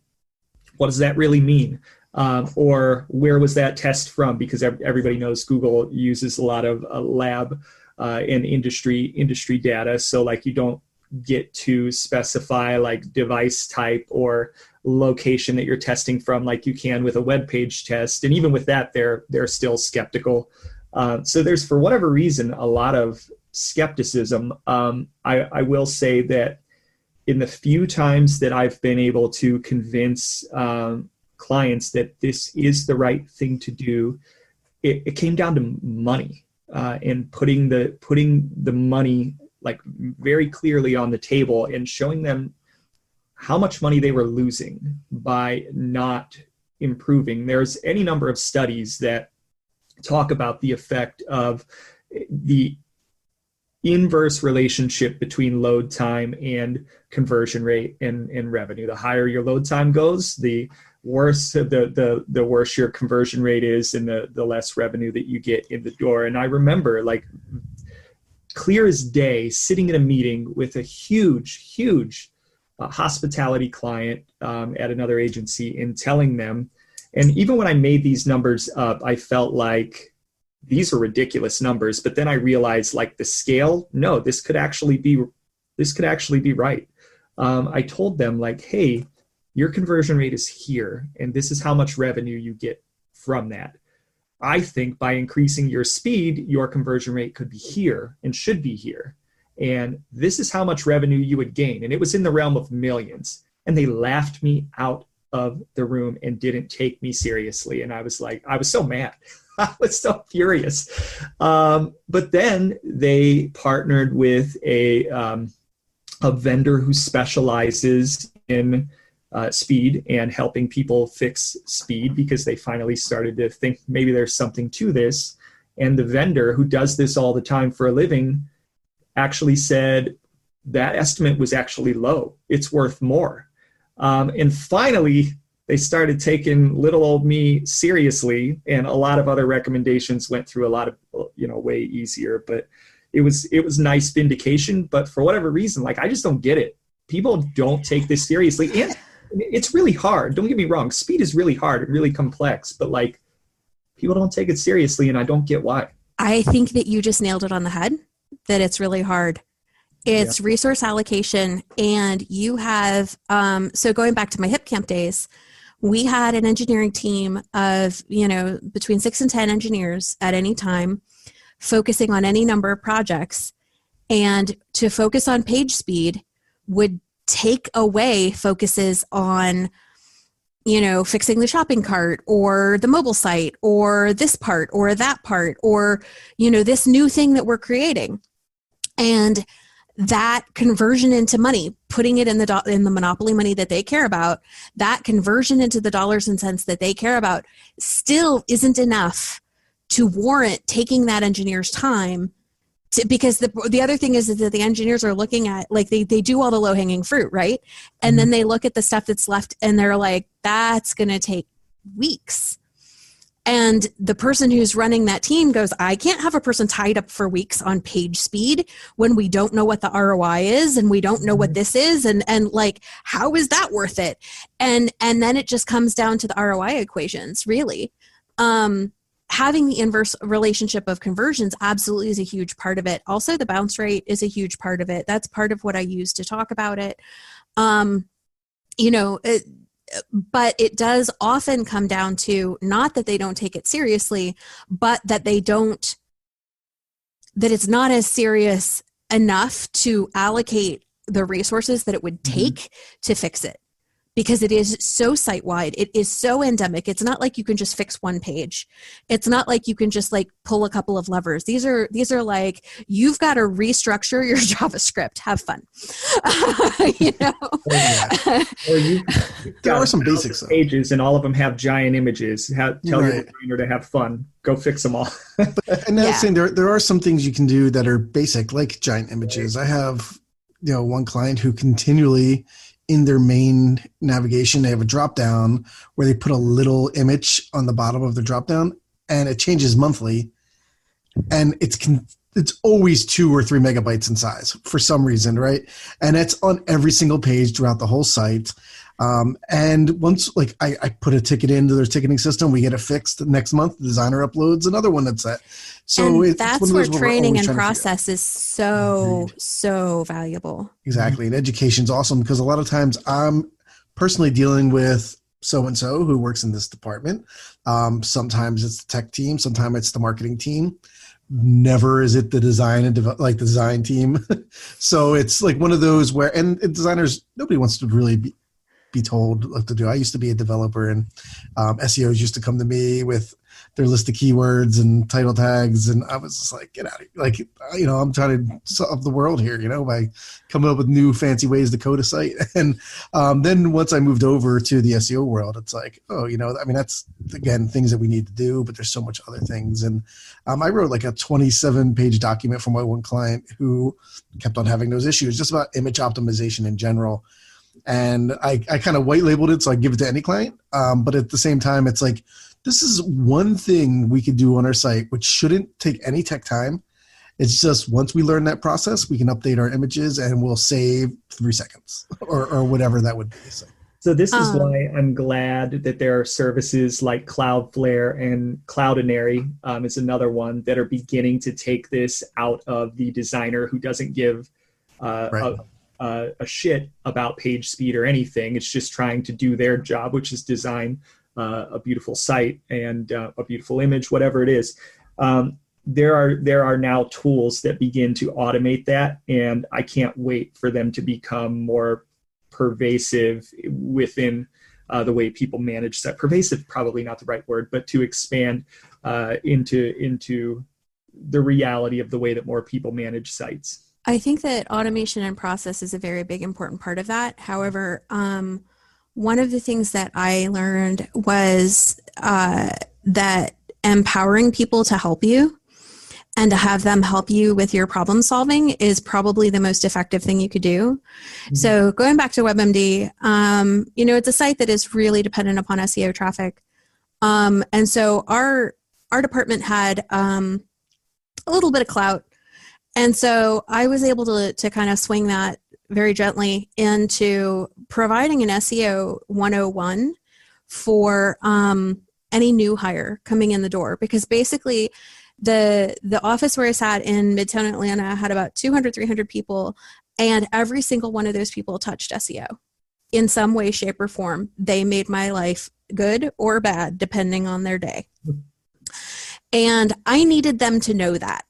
What does that really mean? Or where was that test from? Because everybody knows Google uses a lot of lab and industry data. So like you don't get to specify like device type or location that you're testing from like you can with a web page test. And even with that, they're still skeptical. So there's, for whatever reason, a lot of skepticism. I will say that in the few times that I've been able to convince clients that this is the right thing to do, it came down to money and putting the money like very clearly on the table and showing them how much money they were losing by not improving. There's any number of studies that talk about the effect of the inverse relationship between load time and conversion rate and revenue. The higher your load time goes, the worse the worse your conversion rate is and the less revenue that you get in the door. And I remember like clear as day sitting in a meeting with a huge hospitality client at another agency and telling them, and even when I made these numbers up, I felt like these are ridiculous numbers, but then I realized like the scale, no, this could actually be right. I told them like, hey, your conversion rate is here, and this is how much revenue you get from that. I think by increasing your speed, your conversion rate could be here and should be here. And this is how much revenue you would gain. And it was in the realm of millions. And they laughed me out of the room and didn't take me seriously. And I was like, I was so mad. I was so furious. But then they partnered with a vendor who specializes in speed and helping people fix speed, because they finally started to think maybe there's something to this. And the vendor, who does this all the time for a living, actually said that estimate was actually low. It's worth more. And finally, they started taking little old me seriously, and a lot of other recommendations went through a lot of, way easier. But it was nice vindication. But for whatever reason, like, I just don't get it. People don't take this seriously. And it's really hard. Don't get me wrong. Speed is really hard and really complex, but like, people don't take it seriously, and I don't get why. I think that you just nailed it on the head, that it's really hard. It's resource allocation. And you have, so going back to my HipCamp days, we had an engineering team of, between 6 and 10 engineers at any time, focusing on any number of projects. And to focus on page speed would take away focuses on, fixing the shopping cart or the mobile site or this part or that part or, this new thing that we're creating. And that conversion into money, putting it in the monopoly money that they care about, that conversion into the dollars and cents that they care about still isn't enough to warrant taking that engineer's time. Because the other thing is that the engineers are looking at, like, they do all the low-hanging fruit, right? And then they look at the stuff that's left and they're like, that's going to take weeks. And the person who's running that team goes, I can't have a person tied up for weeks on page speed when we don't know what the ROI is and we don't know what this is. And like, how is that worth it? And then it just comes down to the ROI equations, really. Having the inverse relationship of conversions absolutely is a huge part of it. Also, the bounce rate is a huge part of it. That's part of what I use to talk about it. But it does often come down to not that they don't take it seriously, but that it's not as serious enough to allocate the resources that it would take to fix it, because it is so site-wide. It is so endemic. It's not like you can just fix one page. It's not like you can just like pull a couple of levers. These are like, you've got to restructure your JavaScript. Have fun. You know? There are some basics pages, and all of them have giant images. Tell your designer to have fun. Go fix them all. And that's saying there are some things you can do that are basic, like giant images. I have, one client who continually, in their main navigation, they have a drop down where they put a little image on the bottom of the drop down, and it changes monthly, and it's always 2 or 3 megabytes in size for some reason, right? And it's on every single page throughout the whole site. And once I put a ticket into their ticketing system, we get it fixed. Next month, the designer uploads another one that's set. So that's where training and process is so valuable. Exactly. And education's awesome, because a lot of times I'm personally dealing with so-and-so who works in this department. Sometimes it's the tech team. Sometimes it's the marketing team. Never is it the design and the design team. So it's like one of those where, and designers, nobody wants to really be told what to do. I used to be a developer, and SEOs used to come to me with their list of keywords and title tags, and I was just like, get out of here. Like, I'm trying to solve the world here, by coming up with new fancy ways to code a site. And then once I moved over to the SEO world, it's like, that's, again, things that we need to do, but there's so much other things. And I wrote like a 27-page document for my one client who kept on having those issues, just about image optimization in general. And I kind of white labeled it, so I give it to any client. But at the same time, it's like, this is one thing we could do on our site, which shouldn't take any tech time. It's just once we learn that process, we can update our images and we'll save 3 seconds or whatever that would be. So this is why I'm glad that there are services like Cloudflare and Cloudinary is another one that are beginning to take this out of the designer who doesn't give a shit about page speed or anything. It's just trying to do their job, which is design a beautiful site and a beautiful image, whatever it is. There are now tools that begin to automate that, and I can't wait for them to become more pervasive within the way people manage that. Pervasive, probably not the right word, but to expand into the reality of the way that more people manage sites. I think that automation and process is a very big, important part of that. However, one of the things that I learned was that empowering people to help you and to have them help you with your problem solving is probably the most effective thing you could do. Mm-hmm. So going back to WebMD, it's a site that is really dependent upon SEO traffic. And so our department had a little bit of clout. And so I was able to kind of swing that very gently into providing an SEO 101 for any new hire coming in the door. Because basically the office where I sat in Midtown Atlanta had about 200, 300 people, and every single one of those people touched SEO in some way, shape, or form. They made my life good or bad, depending on their day. And I needed them to know that.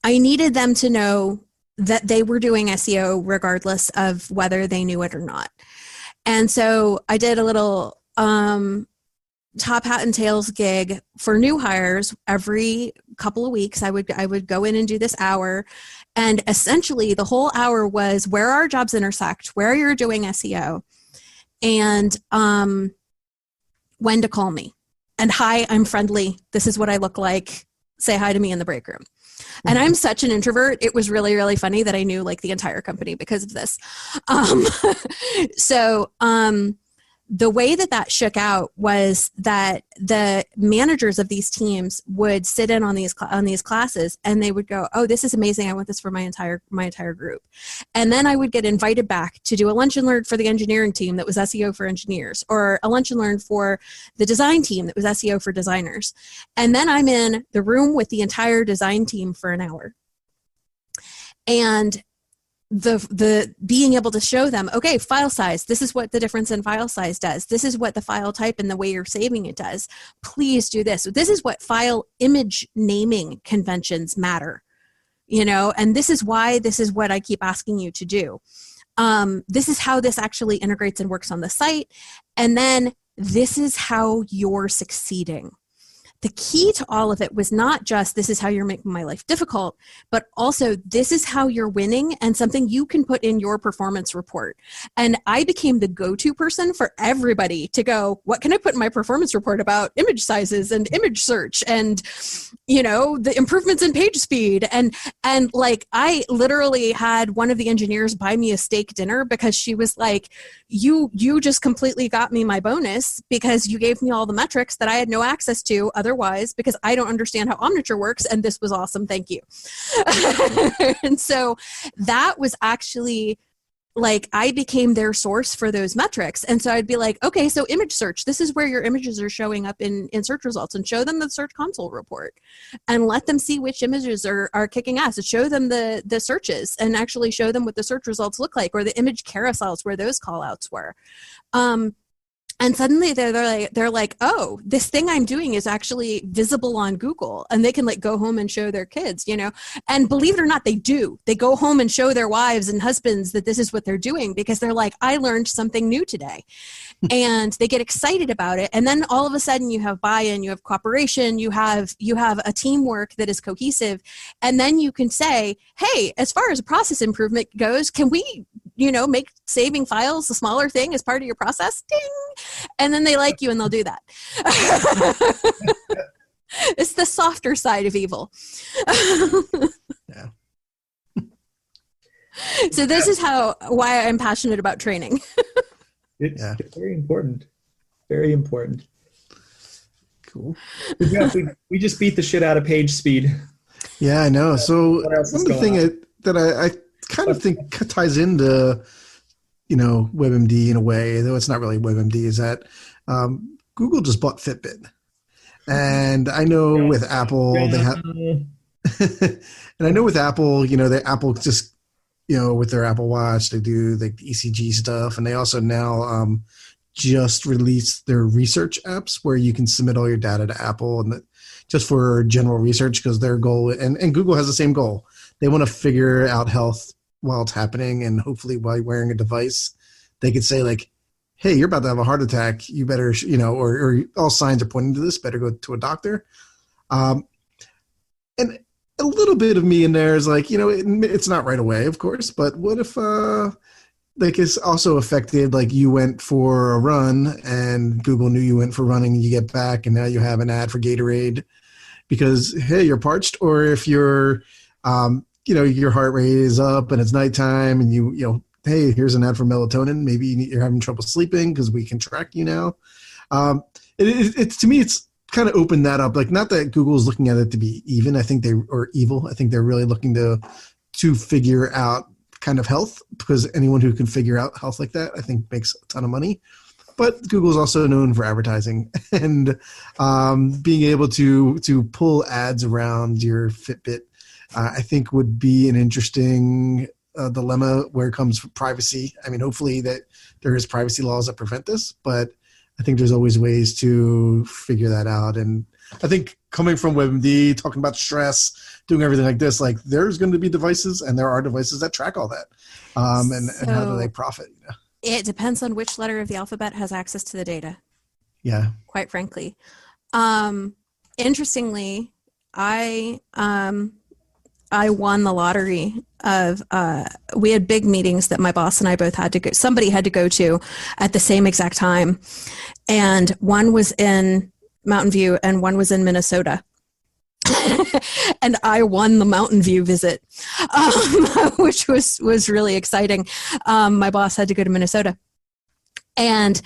I needed them to know that they were doing SEO regardless of whether they knew it or not. And so I did a little top hat and tails gig for new hires every couple of weeks. I would go in and do this hour. And essentially the whole hour was where our jobs intersect, where you're doing SEO, and when to call me. And hi, I'm friendly. This is what I look like. Say hi to me in the break room. And I'm such an introvert. It was really, really funny that I knew like the entire company because of this. So the way that shook out was that the managers of these teams would sit in on these classes, and they would go, "Oh, this is amazing! I want this for my entire group." And then I would get invited back to do a lunch and learn for the engineering team that was SEO for engineers, or a lunch and learn for the design team that was SEO for designers. And then I'm in the room with the entire design team for an hour, and the being able to show them, okay, file size, this is what the difference in file size does. This is what the file type and the way you're saving it does. Please do this. This is what file image naming conventions matter, and this is why this is what I keep asking you to do. This is how this actually integrates and works on the site. And then this is how you're succeeding. The key to all of it was not just this is how you're making my life difficult, but also this is how you're winning and something you can put in your performance report. And I became the go-to person for everybody to go, what can I put in my performance report about image sizes and image search and, the improvements in page speed. And like, I literally had one of the engineers buy me a steak dinner because she was like, you just completely got me my bonus because you gave me all the metrics that I had no access to otherwise because I don't understand how Omniture works, and this was awesome. Thank you. And so that was actually like, I became their source for those metrics. And so I'd be like, okay, so image search, this is where your images are showing up in search results, and show them the Search Console report and let them see which images are kicking ass, and show them the searches and actually show them what the search results look like, or the image carousels where those call outs were. And suddenly they're like, oh, this thing I'm doing is actually visible on Google, and they can like go home and show their kids, and believe it or not, they do. They go home and show their wives and husbands that this is what they're doing because they're like, I learned something new today. And they get excited about it. And then all of a sudden you have buy-in, you have cooperation, you have a teamwork that is cohesive. And then you can say, hey, as far as process improvement goes, can we make saving files a smaller thing as part of your process? Ding. And then they like you and they'll do that. It's the softer side of evil. Yeah. So this is why I'm passionate about training. It's very important. Very important. Cool. Yeah, we just beat the shit out of page speed. Yeah, I know. So What else is one of the going thing that I kind of think ties into, WebMD in a way, though it's not really WebMD, is that Google just bought Fitbit. And I know with Apple, they have, and I know with Apple, Apple just, with their Apple Watch, they do the ECG stuff. And they also now just released their research apps where you can submit all your data to Apple and just for general research, because their goal, and Google has the same goal. They want to figure out health while it's happening, and hopefully while you're wearing a device, they could say like, hey, you're about to have a heart attack. You better, or all signs are pointing to this, better go to a doctor. And a little bit of me in there is like, it's not right away, of course, but what if it's also affected, like you went for a run and Google knew you went for running and you get back and now you have an ad for Gatorade because, hey, you're parched, or if you're, your heart rate is up and it's nighttime and hey, here's an ad for melatonin. Maybe you're having trouble sleeping because we can track you now. It's to me, it's kind of opened that up. Like, not that Google is looking at it to be even. I think evil. I think they're really looking to figure out kind of health, because anyone who can figure out health like that, I think, makes a ton of money. But Google's also known for advertising and being able to pull ads around your Fitbit. I think would be an interesting dilemma where it comes from privacy. I mean, hopefully that there is privacy laws that prevent this, but I think there's always ways to figure that out. And I think coming from WebMD, talking about stress, doing everything like this, like there's going to be devices, and there are devices that track all that. And how do they profit? It depends on which letter of the alphabet has access to the data. Yeah. Quite frankly. Interestingly, I won the lottery of, we had big meetings that my boss and I both had to go, somebody had to go to at the same exact time. And one was in Mountain View and one was in Minnesota. And I won the Mountain View visit, which was really exciting. My boss had to go to Minnesota. And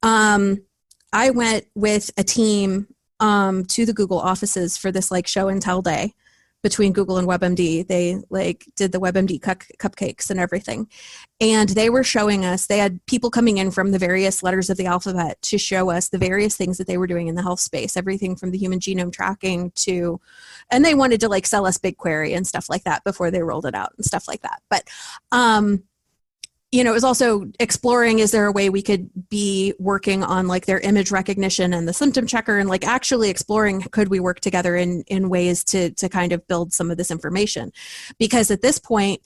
I went with a team to the Google offices for this like show and tell day between Google and WebMD. They like did the WebMD cupcakes and everything. And they were showing us, they had people coming in from the various letters of the alphabet to show us the various things that they were doing in the health space, everything from the human genome tracking to, and they wanted to like sell us BigQuery and stuff like that before they rolled it out and stuff like that. But, it was also exploring, is there a way we could be working on like their image recognition and the symptom checker, and like actually exploring, could we work together in ways to kind of build some of this information? Because at this point,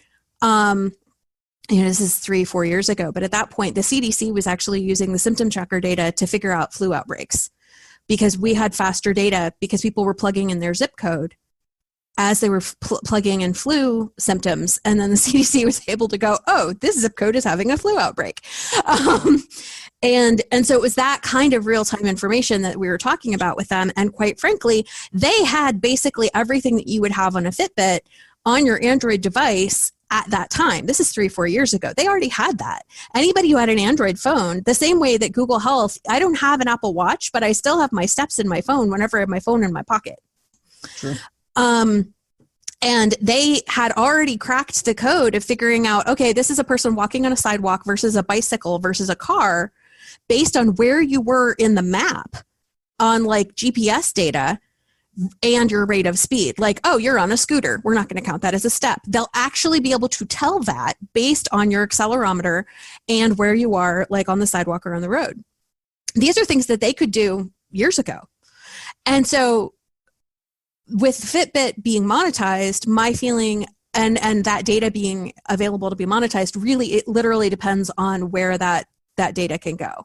this is 3-4 years ago, but at that point, the CDC was actually using the symptom tracker data to figure out flu outbreaks because we had faster data because people were plugging in their zip code as they were plugging in flu symptoms. And then the CDC was able to go, oh, this zip code is having a flu outbreak. And so it was that kind of real-time information that we were talking about with them. And quite frankly, they had basically everything that you would have on a Fitbit on your Android device at that time. This is 3-4 years ago. They already had that. Anybody who had an Android phone, the same way that Google Health, I don't have an Apple Watch, but I still have my steps in my phone whenever I have my phone in my pocket. Sure. And they had already cracked the code of figuring out, okay, this is a person walking on a sidewalk versus a bicycle versus a car based on where you were in the map on like GPS data and your rate of speed. Like, oh, you're on a scooter. We're not going to count that as a step. They'll actually be able to tell that based on your accelerometer and where you are, like on the sidewalk or on the road. These are things that they could do years ago. And so with Fitbit being monetized, my feeling and that data being available to be monetized, really, it literally depends on where that data can go.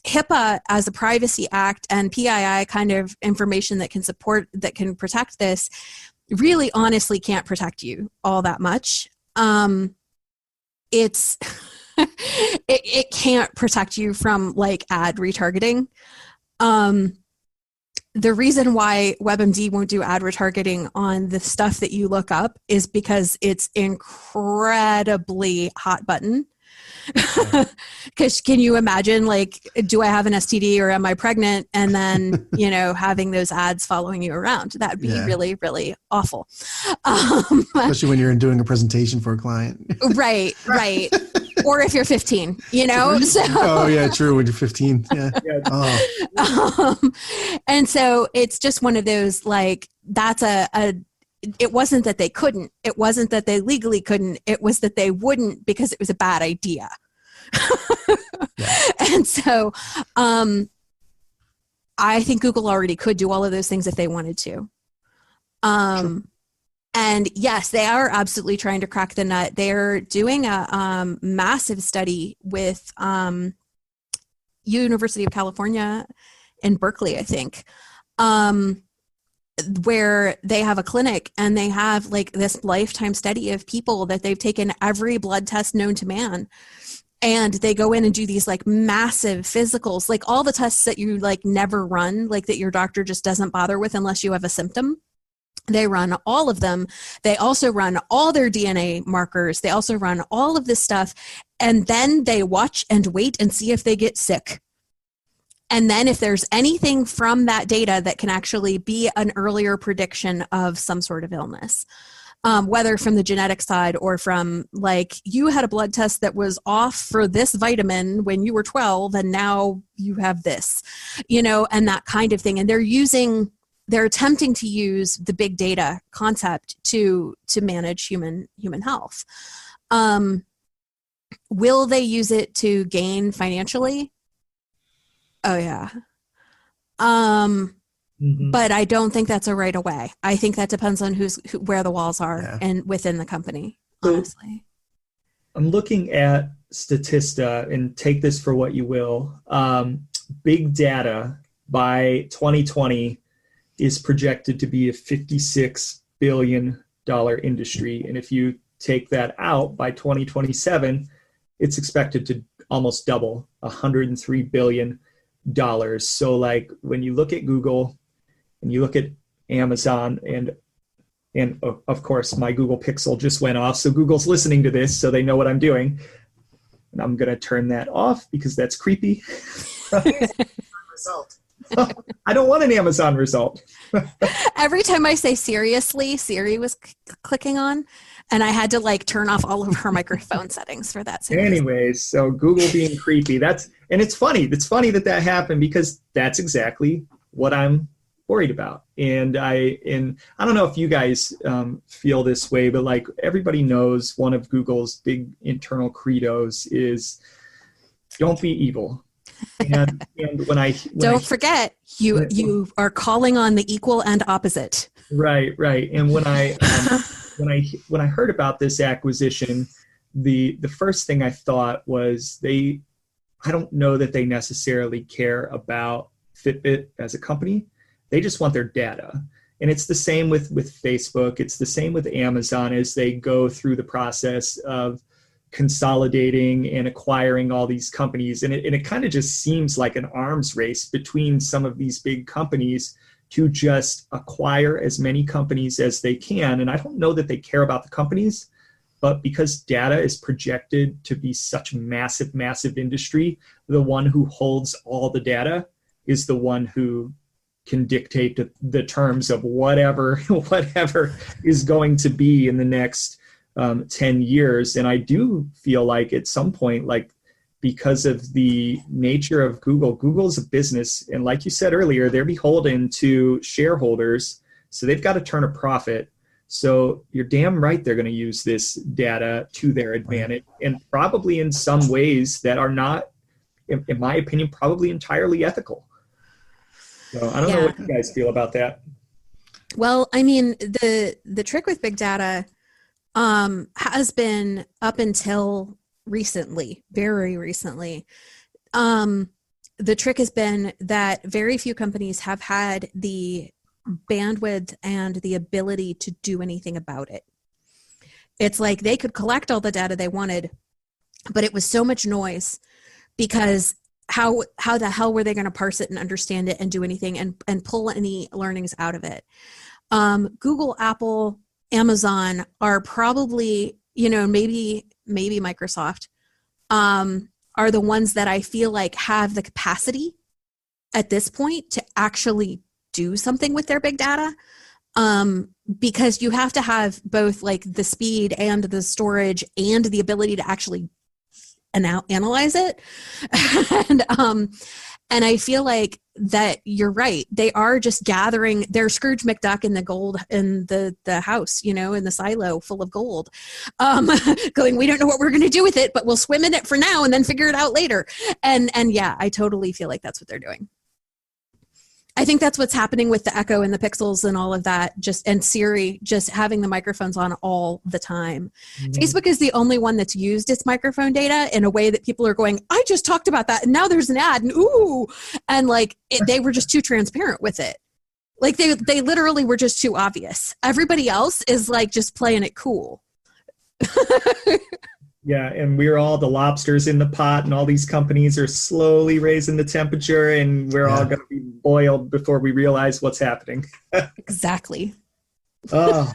HIPAA as a privacy act and PII kind of information that can protect this really honestly can't protect you all that much. It's it can't protect you from like ad retargeting. The reason why WebMD won't do ad retargeting on the stuff that you look up is because it's incredibly hot button. Because can you imagine, like, do I have an STD or am I pregnant? And then, having those ads following you around. That would be really, really awful. Especially when you're doing a presentation for a client. Right. Or if you're 15, So, oh, yeah, true. When you're 15. Yeah. Oh. And so it's just one of those, like, that's it wasn't that they couldn't. It wasn't that they legally couldn't. It was that they wouldn't because it was a bad idea. And so I think Google already could do all of those things if they wanted to. Sure. And yes, they are absolutely trying to crack the nut. They're doing a massive study with University of California in Berkeley, I think, where they have a clinic and they have like this lifetime study of people that they've taken every blood test known to man. And they go in and do these like massive physicals, like all the tests that you like never run, like that your doctor just doesn't bother with unless you have a symptom. They run all of them. They also run all their DNA markers. They also run all of this stuff. And then they watch and wait and see if they get sick. And then if there's anything from that data that can actually be an earlier prediction of some sort of illness, whether from the genetic side or from like you had a blood test that was off for this vitamin when you were 12 and now you have this, and that kind of thing. And they're attempting to use the big data concept to manage human health. Will they use it to gain financially? Oh yeah. But I don't think that's a right away. I think that depends on where the walls are and within the company, honestly. So I'm looking at Statista, and take this for what you will. Big data by 2020 is projected to be a $56 billion industry. And if you take that out by 2027, it's expected to almost double, $103 billion. So like when you look at Google and you look at Amazon and of course my Google Pixel just went off. So Google's listening to this, so they know what I'm doing. And I'm going to turn that off because that's creepy. Result. I don't want an Amazon result. Every time I say seriously, Siri was clicking on, and I had to like turn off all of her microphone settings for that. Anyways, so Google being creepy. And it's funny. It's funny that happened because that's exactly what I'm worried about. And I don't know if you guys feel this way, but like everybody knows one of Google's big internal credos is don't be evil. And when I don't forget you are calling on the equal and opposite. Right. And when I heard about this acquisition, the first thing I thought was I don't know that they necessarily care about Fitbit as a company. They just want their data. And it's the same with Facebook. It's the same with Amazon as they go through the process of consolidating and acquiring all these companies. And it kind of just seems like an arms race between some of these big companies to just acquire as many companies as they can. And I don't know that they care about the companies, but because data is projected to be such a massive, massive industry, the one who holds all the data is the one who can dictate the terms of whatever is going to be in the next 10 years. And I do feel like at some point, like because of the nature of Google's a business. And like you said earlier, they're beholden to shareholders. So they've got to turn a profit. So you're damn right they're going to use this data to their advantage, and probably in some ways that are not, in my opinion, probably entirely ethical. So I don't know what you guys feel about that. Well, I mean, the trick with big data has been up until recently, very recently. The trick has been that very few companies have had the bandwidth and the ability to do anything about it. It's like they could collect all the data they wanted, but it was so much noise because how the hell were they going to parse it and understand it and do anything and pull any learnings out of it? Google, Apple, Amazon are probably, maybe Microsoft are the ones that I feel like have the capacity at this point to actually do something with their big data, because you have to have both like the speed and the storage and the ability to actually analyze it. And I feel like that you're right. They are just gathering their Scrooge McDuck in the gold in the house, in the silo full of gold, going, we don't know what we're going to do with it, but we'll swim in it for now and then figure it out later. And yeah, I totally feel like that's what they're doing. I think that's what's happening with the Echo and the Pixels and all of that, and Siri just having the microphones on all the time. Mm-hmm. Facebook is the only one that's used its microphone data in a way that people are going, I just talked about that and now there's an ad and ooh. And they were just too transparent with it. Like they literally were just too obvious. Everybody else is like just playing it cool. Yeah, and we're all the lobsters in the pot, and all these companies are slowly raising the temperature, and we're all going to be boiled before we realize what's happening. Exactly. So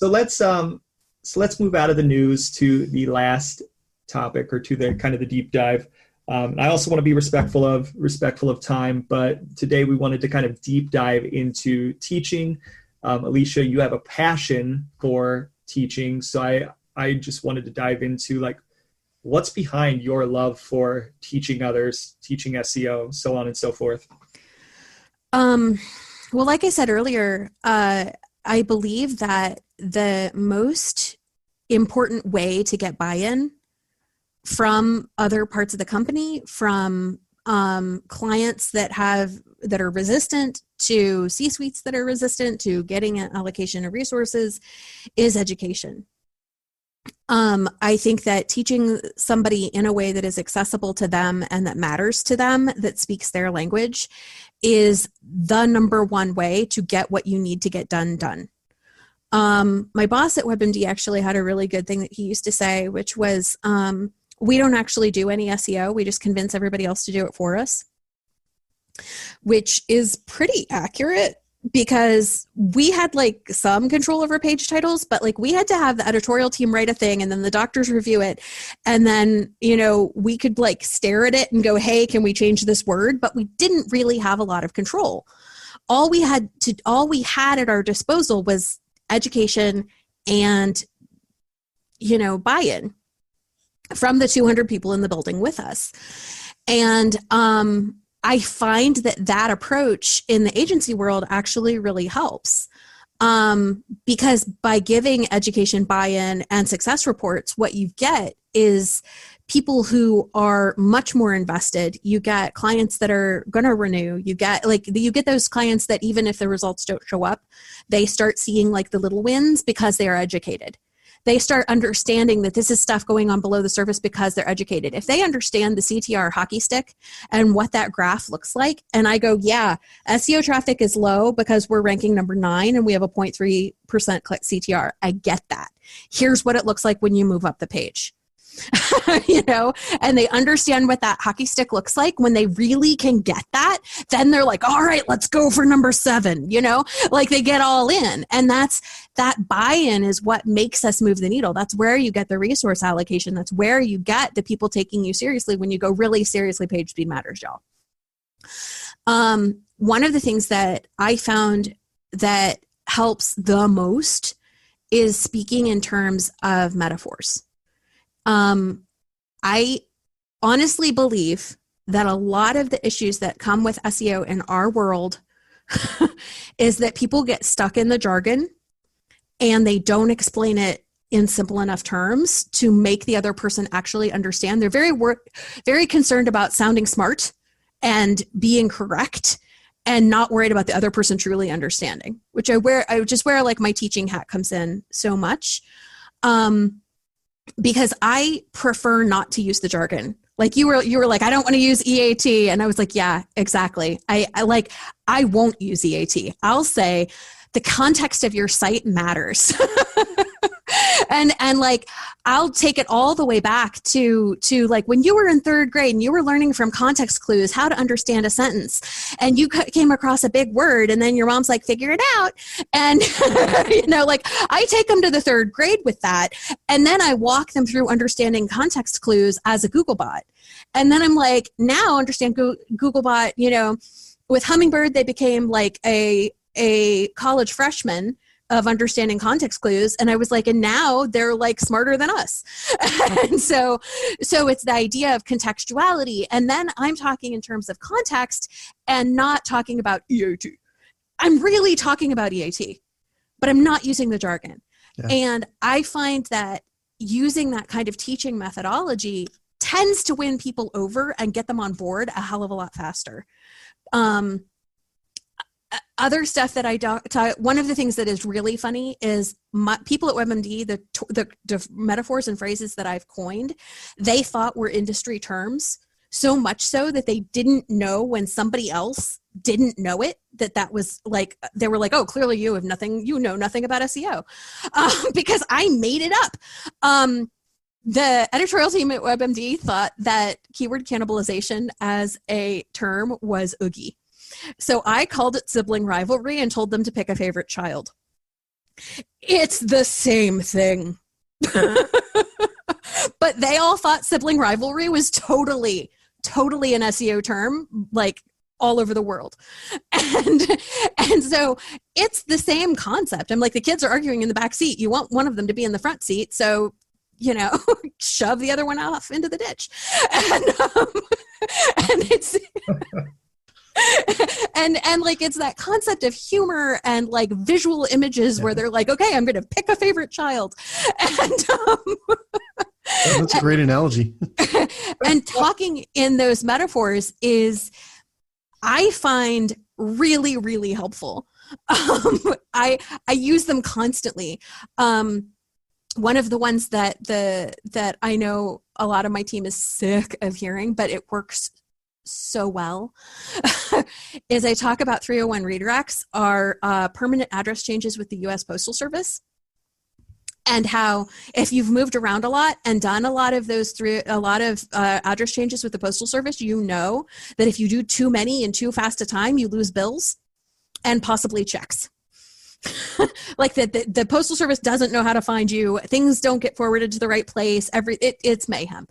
let's move out of the news to the last topic, or to the kind of the deep dive. I also want to be respectful of time, but today we wanted to kind of deep dive into teaching. Alicia, you have a passion for teaching, so I just wanted to dive into what's behind your love for teaching others, teaching SEO, so on and so forth. Well, like I said earlier, I believe that the most important way to get buy-in from other parts of the company, from clients that are resistant, to C-suites that are resistant to getting an allocation of resources, is education. I think that teaching somebody in a way that is accessible to them and that matters to them, that speaks their language, is the number one way to get what you need to get done. My boss at WebMD actually had a really good thing that he used to say, which was, we don't actually do any SEO. We just convince everybody else to do it for us, which is pretty accurate. Because we had some control over page titles, but we had to have the editorial team write a thing and then the doctors review it. And then, we could stare at it and go, hey, can we change this word? But we didn't really have a lot of control. All we had at our disposal was education and, buy-in from the 200 people in the building with us. And, I find that approach in the agency world actually really helps, because by giving education, buy-in, and success reports, what you get is people who are much more invested. You get clients that are going to renew. You get those clients that even if the results don't show up, they start seeing the little wins because they are educated. they start understanding that this is stuff going on below the surface because they're educated. If they understand the CTR hockey stick and what that graph looks like, and I go, yeah, SEO traffic is low because we're ranking number 9 and we have a 0.3% click CTR. I get that. Here's what it looks like when you move up the page. And they understand what that hockey stick looks like. When they really can get that, then they're like, all right, let's go for number 7, like they get all in. And that buy-in is what makes us move the needle. That's where you get the resource allocation. That's where you get the people taking you seriously when you go really seriously. Page speed matters, y'all. One of the things that I found that helps the most is speaking in terms of metaphors. I honestly believe that a lot of the issues that come with SEO in our world is that people get stuck in the jargon and they don't explain it in simple enough terms to make the other person actually understand. They're very concerned about sounding smart and being correct and not worried about the other person truly understanding, which I just wear like my teaching hat comes in so much. Because I prefer not to use the jargon. Like you were like, I don't want to use EAT. And I was like, yeah, exactly. I won't use EAT. I'll say the context of your site matters. And like, I'll take it all the way back to like when you were in 3rd grade and you were learning from context clues how to understand a sentence, and you came across a big word, and then your mom's like, figure it out. And, like I take them to the 3rd grade with that. And then I walk them through understanding context clues as a Googlebot. And then I'm like, now understand Googlebot, with Hummingbird, they became like a college freshman of understanding context clues. And I was like, and now they're like smarter than us. And so it's the idea of contextuality. And then I'm talking in terms of context and not talking about EAT. I'm really talking about EAT, but I'm not using the jargon. Yeah. And I find that using that kind of teaching methodology tends to win people over and get them on board a hell of a lot faster. Other stuff that I talk, one of the things that is really funny is people at WebMD, the metaphors and phrases that I've coined, they thought were industry terms, so much so that they didn't know when somebody else didn't know it, that was like, they were like, oh, clearly you know nothing about SEO, because I made it up. The editorial team at WebMD thought that keyword cannibalization as a term was oogie. So I called it sibling rivalry and told them to pick a favorite child. It's the same thing. But they all thought sibling rivalry was totally an SEO term, like all over the world. And so it's the same concept. I'm like, the kids are arguing in the back seat. You want one of them to be in the front seat. So, shove the other one off into the ditch. And it's... and like it's that concept of humor and like visual images where they're like, okay, I'm going to pick a favorite child. And that's a great analogy. And talking in those metaphors is, I find, really, really helpful. I use them constantly. One of the ones that I know a lot of my team is sick of hearing, but it works so well, is I talk about 301 redirects are permanent address changes with the U.S. Postal Service, and how if you've moved around a lot and done a lot of address changes with the Postal Service, you know that if you do too many in too fast a time, you lose bills and possibly checks. Like the Postal Service doesn't know how to find you. Things don't get forwarded to the right place. It's mayhem.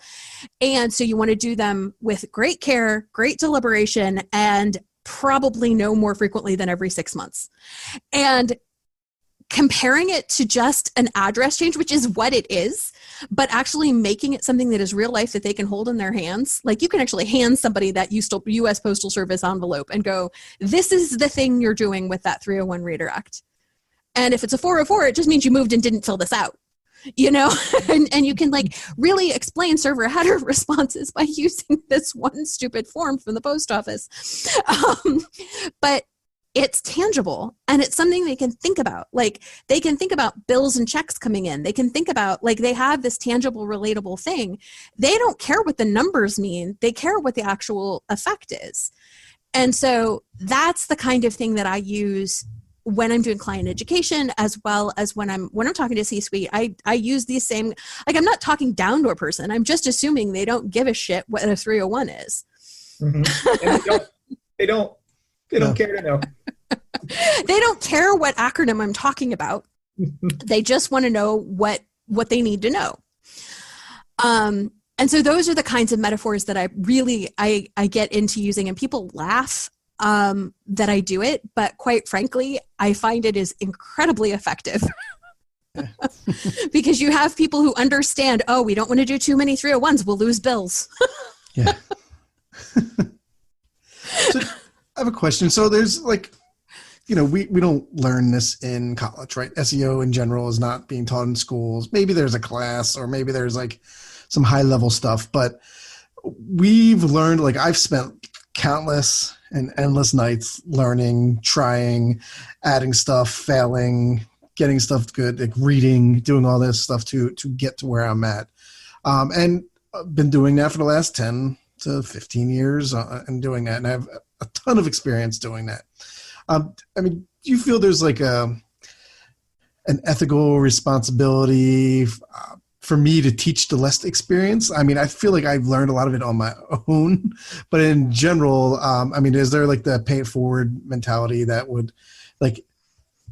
And so you want to do them with great care, great deliberation, and probably no more frequently than every 6 months. And comparing it to just an address change, which is what it is, but actually making it something that is real life that they can hold in their hands. Like you can actually hand somebody that U.S. Postal Service envelope and go, this is the thing you're doing with that 301 redirect. And if it's a 404, it just means you moved and didn't fill this out, and you can like really explain server header responses by using this one stupid form from the post office. But it's tangible and it's something they can think about. Like they can think about bills and checks coming in. They can think about, like, they have this tangible, relatable thing. They don't care what the numbers mean. They care what the actual effect is. And so that's the kind of thing that I use when I'm doing client education, as well as when I'm talking to C-suite. I use these same, like, I'm not talking down to a person. I'm just assuming they don't give a shit what a 301 is. Mm-hmm. And they don't care to know. They don't care what acronym I'm talking about. They just want to know what they need to know. And so those are the kinds of metaphors that I get into using, and people laugh that I do it, but quite frankly, I find it is incredibly effective. Because you have people who understand, oh, we don't want to do too many 301s, we'll lose bills. Yeah. So I have a question. So there's, like, we don't learn this in college, right? SEO in general is not being taught in schools. Maybe there's a class, or maybe there's like some high level stuff, but we've learned, like, I've spent countless and endless nights learning, trying, adding stuff, failing, getting stuff good, like reading, doing all this stuff to get to where I'm at. And I've been doing that for the last 10 to 15 years and doing that. And I have a ton of experience doing that. I mean, do you feel there's like an ethical responsibility for me to teach the less experience? I mean, I feel like I've learned a lot of it on my own, but in general, I mean, is there like the pay it forward mentality that would, like,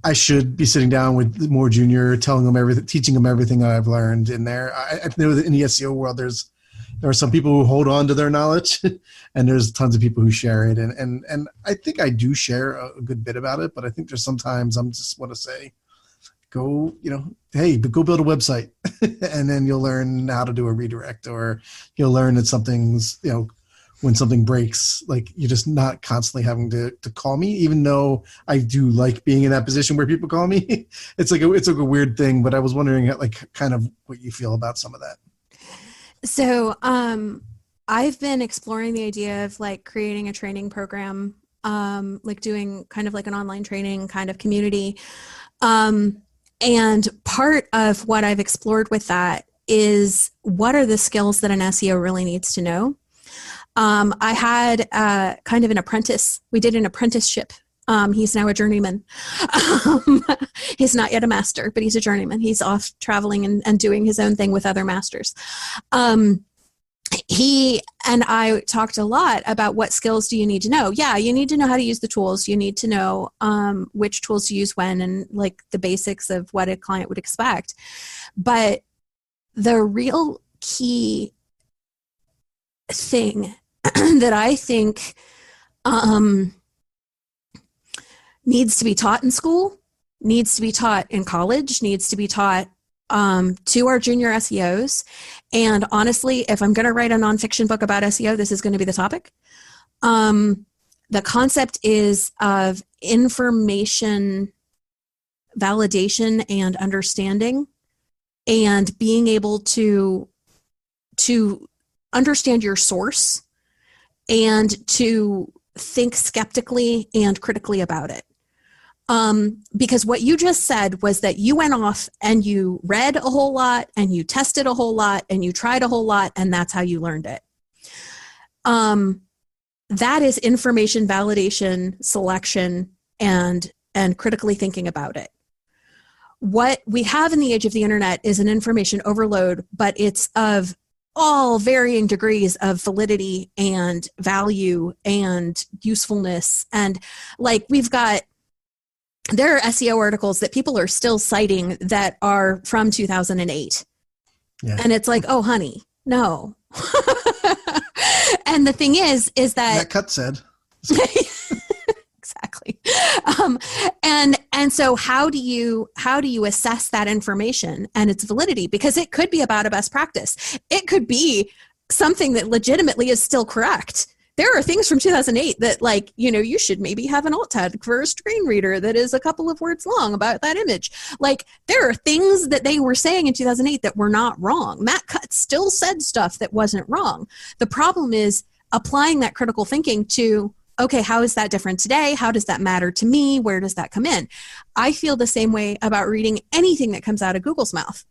I should be sitting down with more junior, telling them everything, teaching them everything I've learned in there? I know that in the SEO world, there are some people who hold on to their knowledge and there's tons of people who share it. And I think I do share a good bit about it, but I think there's sometimes I'm just want to say, go, hey, go build a website and then you'll learn how to do a redirect, or you'll learn that something's, when something breaks, like, you're just not constantly having to call me, even though I do like being in that position where people call me. It's like a weird thing, but I was wondering, like, kind of what you feel about some of that. So I've been exploring the idea of, like, creating a training program, like doing kind of like an online training kind of community. And part of what I've explored with that is, what are the skills that an SEO really needs to know? I had kind of an apprentice. We did an apprenticeship. He's now a journeyman. He's not yet a master, but he's a journeyman. He's off traveling and doing his own thing with other masters. He and I talked a lot about, what skills do you need to know? Yeah, you need to know how to use the tools. You need to know which tools to use when, and like the basics of what a client would expect. But the real key thing that I think needs to be taught in school, needs to be taught in college, needs to be taught to our junior SEOs. And honestly, if I'm going to write a nonfiction book about SEO, this is going to be the topic. The concept is of information validation and understanding, and being able to understand your source and to think skeptically and critically about it. Because what you just said was that you went off and you read a whole lot and you tested a whole lot and you tried a whole lot, and that's how you learned it. That is information validation, selection, and critically thinking about it. What we have in the age of the internet is an information overload, but it's of all varying degrees of validity and value and usefulness. And like, there are SEO articles that people are still citing that are from 2008. Yeah. And it's like, oh, honey, no. And the thing is that cut said. Exactly. And so how do you assess that information and its validity? Because it could be about a best practice. It could be something that legitimately is still correct. There are things from 2008 that, like, you should maybe have an alt tag for a screen reader that is a couple of words long about that image. Like, there are things that they were saying in 2008 that were not wrong. Matt Cutts still said stuff that wasn't wrong. The problem is applying that critical thinking to okay, how is that different today? How does that matter to me? Where does that come in? I feel the same way about reading anything that comes out of Google's mouth.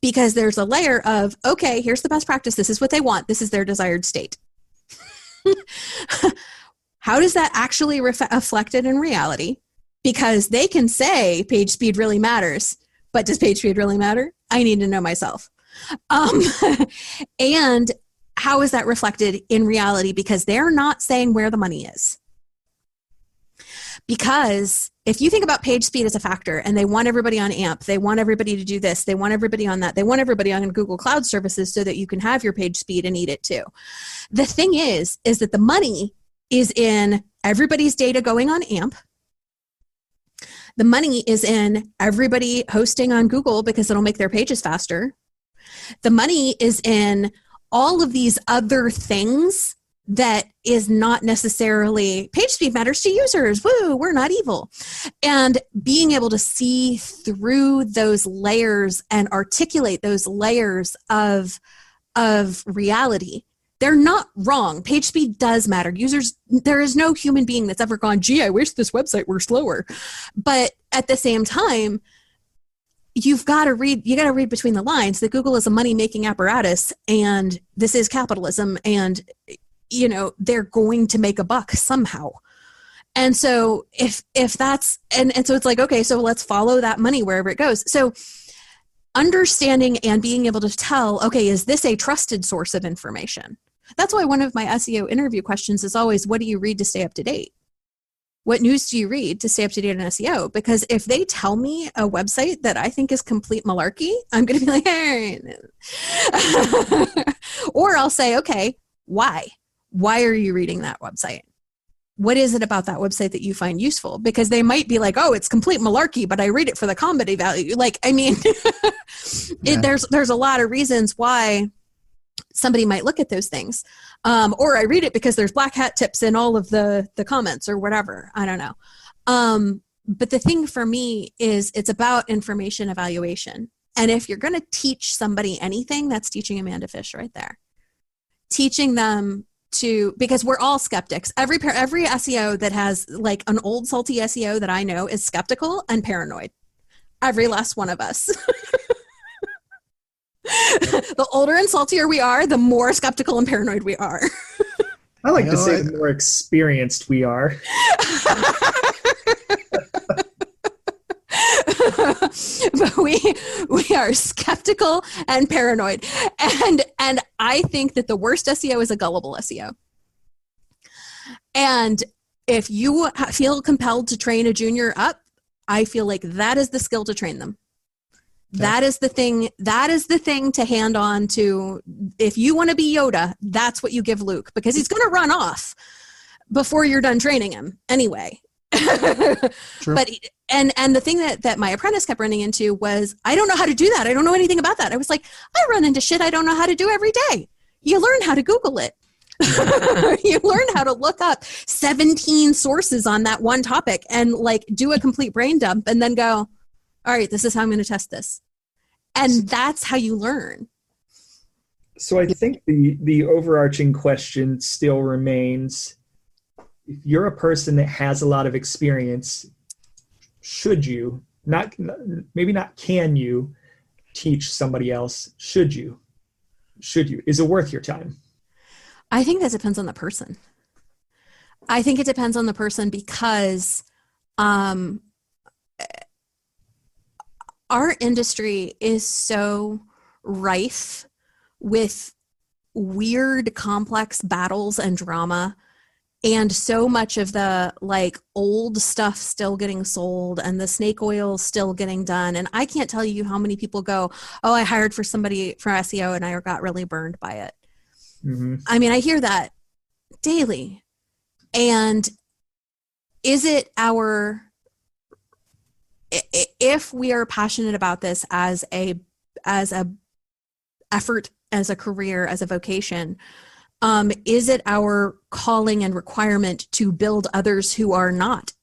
Because there's a layer of, okay, here's the best practice. This is what they want. This is their desired state. How does that actually reflected in reality? Because they can say page speed really matters, but does page speed really matter? I need to know myself. And how is that reflected in reality? Because they're not saying where the money is. Because if you think about page speed as a factor and they want everybody on AMP, they want everybody to do this, they want everybody on that, they want everybody on Google Cloud services so that you can have your page speed and eat it too. The thing is that the money is in everybody's data going on AMP. The money is in everybody hosting on Google because it'll make their pages faster. The money is in all of these other things that is not necessarily page speed matters to users. Woo, we're not evil. And being able to see through those layers and articulate those layers of reality. They're not wrong. Page speed does matter. Users, there is no human being that's ever gone, gee, I wish this website were slower. But at the same time, you got to read between the lines that Google is a money-making apparatus and this is capitalism and they're going to make a buck somehow. And so if that's, and so it's like, okay, so let's follow that money wherever it goes. So understanding and being able to tell, okay, is this a trusted source of information? That's why one of my SEO interview questions is always, what do you read to stay up to date? What news do you read to stay up to date on SEO? Because if they tell me a website that I think is complete malarkey, I'm going to be like, hey. Or I'll say, okay, why? Why are you reading that website? What is it about that website that you find useful? Because they might be like, oh, it's complete malarkey, but I read it for the comedy value. Like, I mean, there's a lot of reasons why somebody might look at those things. Or I read it because there's black hat tips in all of the comments or whatever. I don't know. But the thing for me is it's about information evaluation. And if you're going to teach somebody anything, that's teaching a man to fish right there. Teaching them because we're all skeptics. Every SEO that has like an old salty SEO that I know is skeptical and paranoid. Every last one of us. The older and saltier we are, the more skeptical and paranoid we are. I like to say the more experienced we are. But we are skeptical and paranoid. And I think that the worst SEO is a gullible SEO. And if you feel compelled to train a junior up, I feel like that is the skill to train them. That is the thing to hand on to. If you want to be Yoda, that's what you give Luke, because he's going to run off before you're done training him anyway. True. But and the thing that my apprentice kept running into was, I don't know how to do that. I don't know anything about that. I was like, I run into shit I don't know how to do every day. You learn how to Google it. You learn how to look up 17 sources on that one topic and like do a complete brain dump and then go, all right, this is how I'm going to test this. And that's how you learn. So I think the overarching question still remains, if you're a person that has a lot of experience, should you, maybe not can you, teach somebody else? Should you? Is it worth your time? I think that depends on the person. I think it depends on the person because our industry is so rife with weird, complex battles and drama, and so much of the like old stuff still getting sold and the snake oil still getting done. And I can't tell you how many people go, oh, I hired for somebody for SEO and I got really burned by it. Mm-hmm. I mean, I hear that daily. And is it if we are passionate about this as a effort, as a career, as a vocation, is it our calling and requirement to build others who are not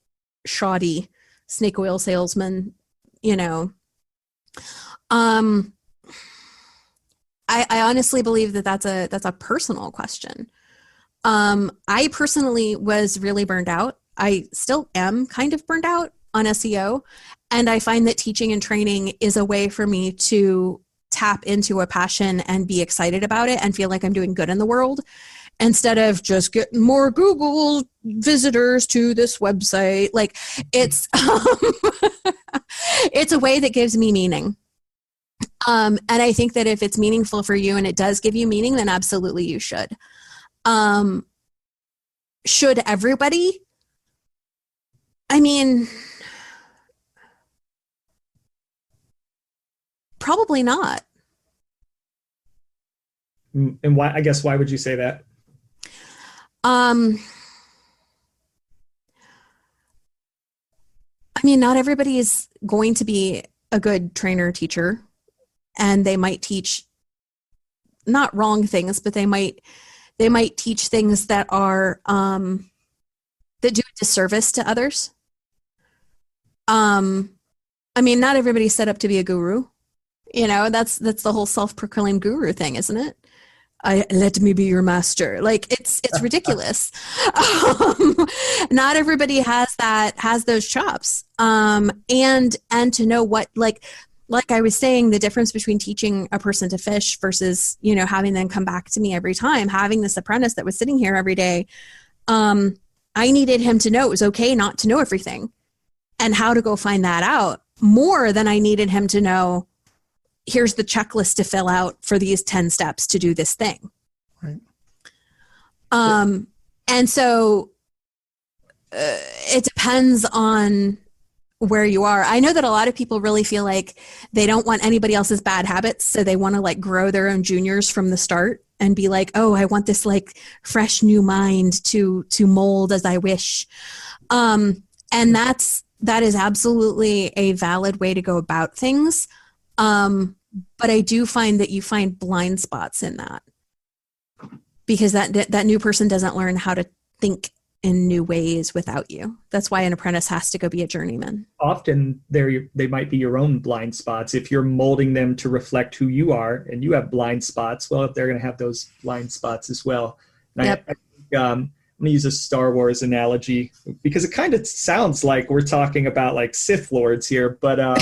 shoddy snake oil salesmen? I honestly believe that that's a personal question. I personally was really burned out. I still am kind of burned out on SEO. And I find that teaching and training is a way for me to tap into a passion and be excited about it and feel like I'm doing good in the world, instead of just getting more Google visitors to this website. Like, it's it's a way that gives me meaning. And I think that if it's meaningful for you and it does give you meaning, then absolutely you should. Should everybody? I mean, probably not. And why, I guess, why would you say that? I mean, not everybody is going to be a good trainer or teacher, and they might teach not wrong things, but they might teach things that are that do a disservice to others. I mean, not everybody's set up to be a guru. You know, that's the whole self-proclaimed guru thing, isn't it? Let me be your master. Like, it's ridiculous. Not everybody has those chops. And to know what, like I was saying, the difference between teaching a person to fish versus, you know, having them come back to me every time, having this apprentice that was sitting here every day. I needed him to know it was okay not to know everything and how to go find that out, more than I needed him to know, here's the checklist to fill out for these 10 steps to do this thing. Right. And so it depends on where you are. I know that a lot of people really feel like they don't want anybody else's bad habits. So they want to like grow their own juniors from the start and be like, oh, I want this like fresh new mind to mold as I wish. And that is absolutely a valid way to go about things. But I do find that you find blind spots in that, because that new person doesn't learn how to think in new ways without you. That's why an apprentice has to go be a journeyman. Often they might be your own blind spots. If you're molding them to reflect who you are and you have blind spots, well, if they're going to have those blind spots as well. And yep. I think, I'm going to use a Star Wars analogy, because it kind of sounds like we're talking about like Sith Lords here, but but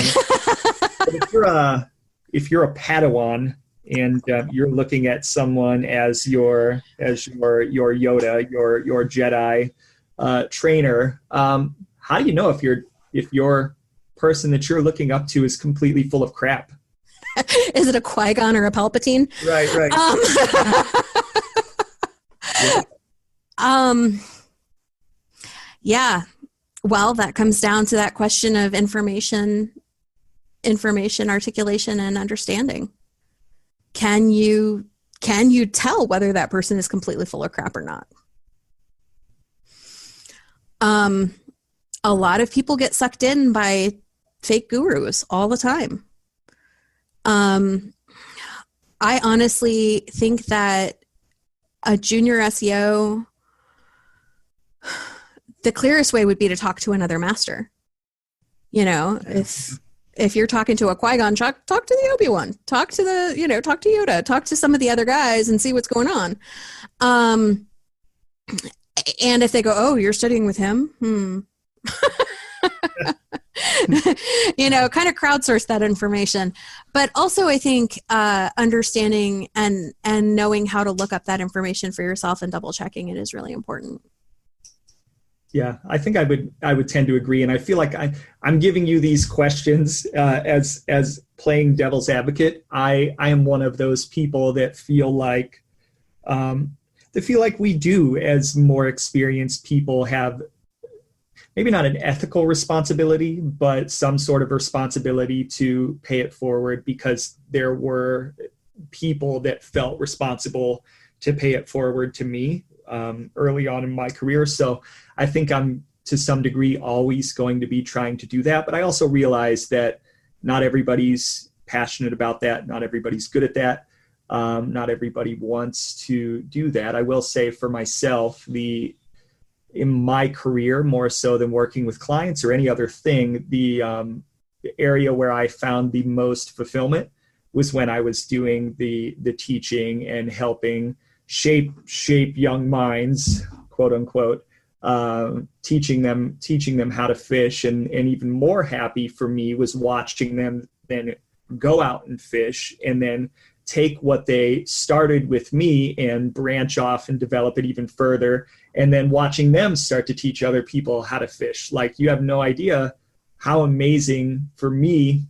if you're a Padawan and you're looking at someone as your Yoda, your Jedi trainer, how do you know if your person that you're looking up to is completely full of crap? Is it a Qui-Gon or a Palpatine? Right. Yeah. Yeah. Well, that comes down to that question of information articulation and understanding. Can you tell whether that person is completely full of crap or not? A lot of people get sucked in by fake gurus all the time. I honestly think that a junior SEO, the clearest way would be to talk to another master. You know, if you're talking to a Qui-Gon, talk to the Obi-Wan, talk to Yoda, talk to some of the other guys and see what's going on. And if they go, oh, you're studying with him? Kind of crowdsource that information. But also I think understanding and knowing how to look up that information for yourself and double checking it is really important. Yeah, I think I would tend to agree, and I feel like I'm giving you these questions as playing devil's advocate. I am one of those people that feel like we do, as more experienced people, have maybe not an ethical responsibility, but some sort of responsibility to pay it forward, because there were people that felt responsible to pay it forward to me early on in my career. So I think I'm, to some degree, always going to be trying to do that. But I also realize that not everybody's passionate about that. Not everybody's good at that. Not everybody wants to do that. I will say for myself, in my career, more so than working with clients or any other thing, the area where I found the most fulfillment was when I was doing the teaching and helping shape young minds, quote unquote, teaching them how to fish. And even more happy for me was watching them then go out and fish and then take what they started with me and branch off and develop it even further. And then watching them start to teach other people how to fish. Like, you have no idea how amazing for me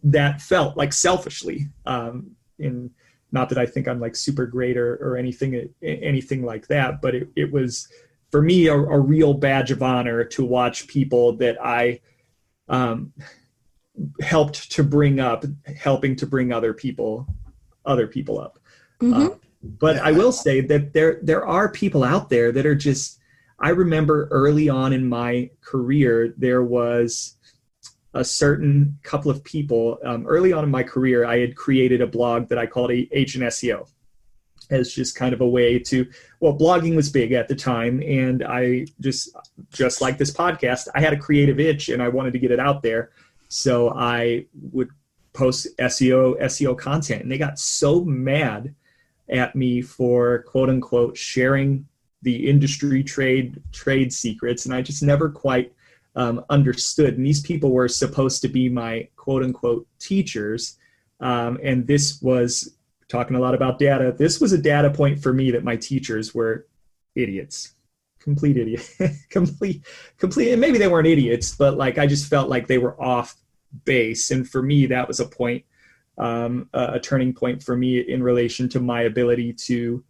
that felt, like, selfishly. And not that I think I'm like super great or anything like that, but it was for me a real badge of honor to watch people that I helped to bring up, helping to bring other people up. Mm-hmm. But I will say that there are people out there that are just, I remember early on in my career, there was a certain couple of people, early on in my career, I had created a blog that I called Agent SEO as just kind of a way to, well, blogging was big at the time. And I just like this podcast, I had a creative itch and I wanted to get it out there. So I would post SEO content, and they got so mad at me for, quote unquote, sharing the industry trade secrets. And I just never quite understood. And these people were supposed to be my, quote unquote, teachers. And this was, talking a lot about data, this was a data point for me that my teachers were idiots. Complete idiot. complete. And maybe they weren't idiots, but like, I just felt like they were off base. And for me, that was a point, a turning point for me in relation to my ability to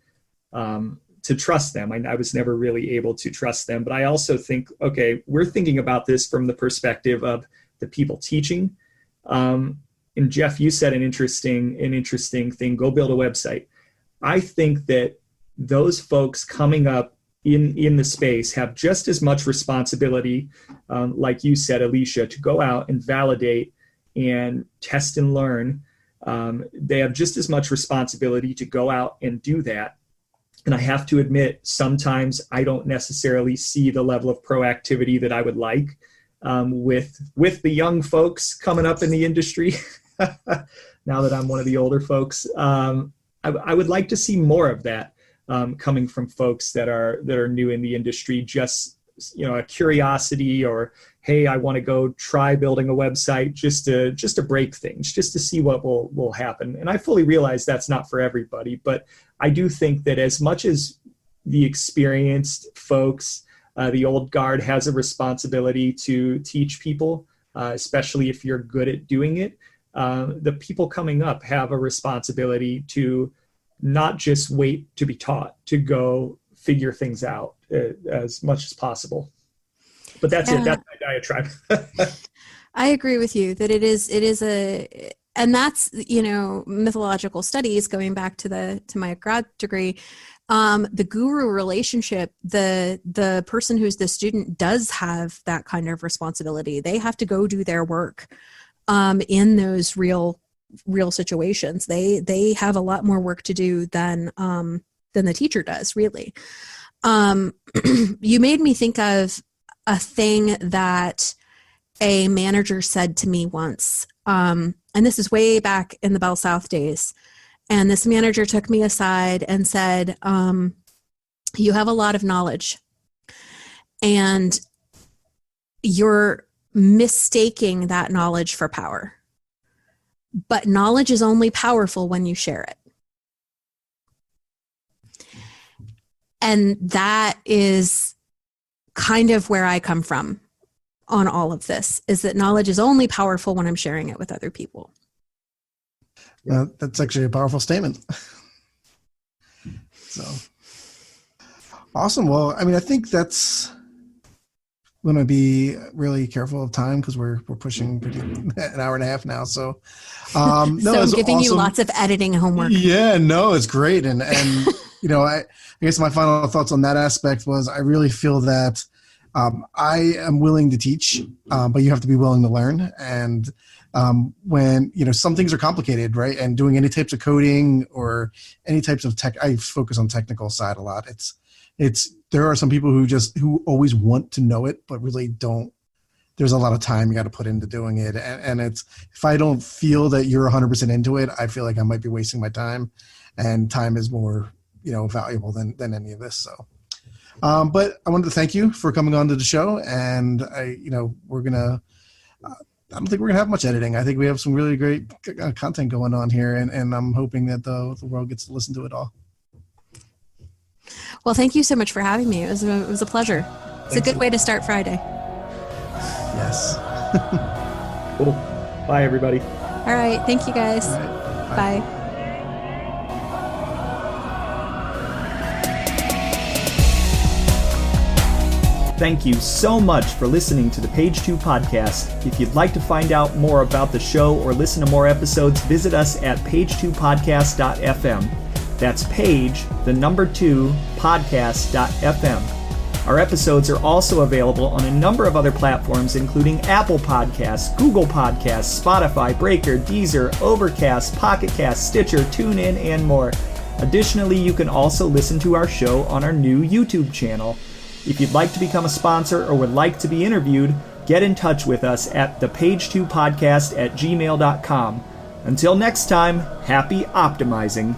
trust them. I was never really able to trust them. But I also think, okay, we're thinking about this from the perspective of the people teaching. And Jeff, you said an interesting thing, go build a website. I think that those folks coming up in the space have just as much responsibility, like you said, Alicia, to go out and validate and test and learn. They have just as much responsibility to go out and do that. And I have to admit, sometimes I don't necessarily see the level of proactivity that I would like with the young folks coming up in the industry. Now that I'm one of the older folks, I would like to see more of that coming from folks that are new in the industry. Just, a curiosity, or hey, I want to go try building a website just to break things, just to see what will happen. And I fully realize that's not for everybody, but I do think that as much as the experienced folks, the old guard has a responsibility to teach people, especially if you're good at doing it. The people coming up have a responsibility to not just wait to be taught, to go figure things out as much as possible. But that's it. That's my diatribe. I agree with you that it is and that's, mythological studies, going back to my grad degree, the guru relationship, the person who's the student does have that kind of responsibility. They have to go do their work in those real situations. They have a lot more work to do than the teacher does, really. You made me think of a thing that a manager said to me once, and this is way back in the Bell South days. And this manager took me aside and said, you have a lot of knowledge, and you're mistaking that knowledge for power. But knowledge is only powerful when you share it. And that is kind of where I come from on all of this, is that knowledge is only powerful when I'm sharing it with other people. That's actually a powerful statement. So awesome. Well, I think that's going to be really careful of time because we're pushing an hour and a half now. So, so I'm giving you lots of editing homework. Yeah, no, it's great. And I guess my final thoughts on that aspect was I really feel that I am willing to teach, but you have to be willing to learn. And when, some things are complicated, right? And doing any types of coding or any types of tech, I focus on technical side a lot. There are some people who always want to know it, but really don't. There's a lot of time you got to put into doing it. And if I don't feel that you're 100% into it, I feel like I might be wasting my time, and time is more valuable than any of this. So, but I wanted to thank you for coming on to the show, and I don't think we're gonna have much editing. I think we have some really great content going on here, and I'm hoping that the world gets to listen to it all. Well, thank you so much for having me. It was a pleasure. It's a good way to start Friday. Yes. Cool. Bye, everybody. All right. Thank you, guys. All right. Bye. Thank you so much for listening to the Page 2 podcast. If you'd like to find out more about the show or listen to more episodes, visit us at page2podcast.fm. That's page, 2, podcast.fm. Our episodes are also available on a number of other platforms, including Apple Podcasts, Google Podcasts, Spotify, Breaker, Deezer, Overcast, Pocket Cast, Stitcher, TuneIn, and more. Additionally, you can also listen to our show on our new YouTube channel. If you'd like to become a sponsor or would like to be interviewed, get in touch with us at thepage2podcast@gmail.com. Until next time, happy optimizing.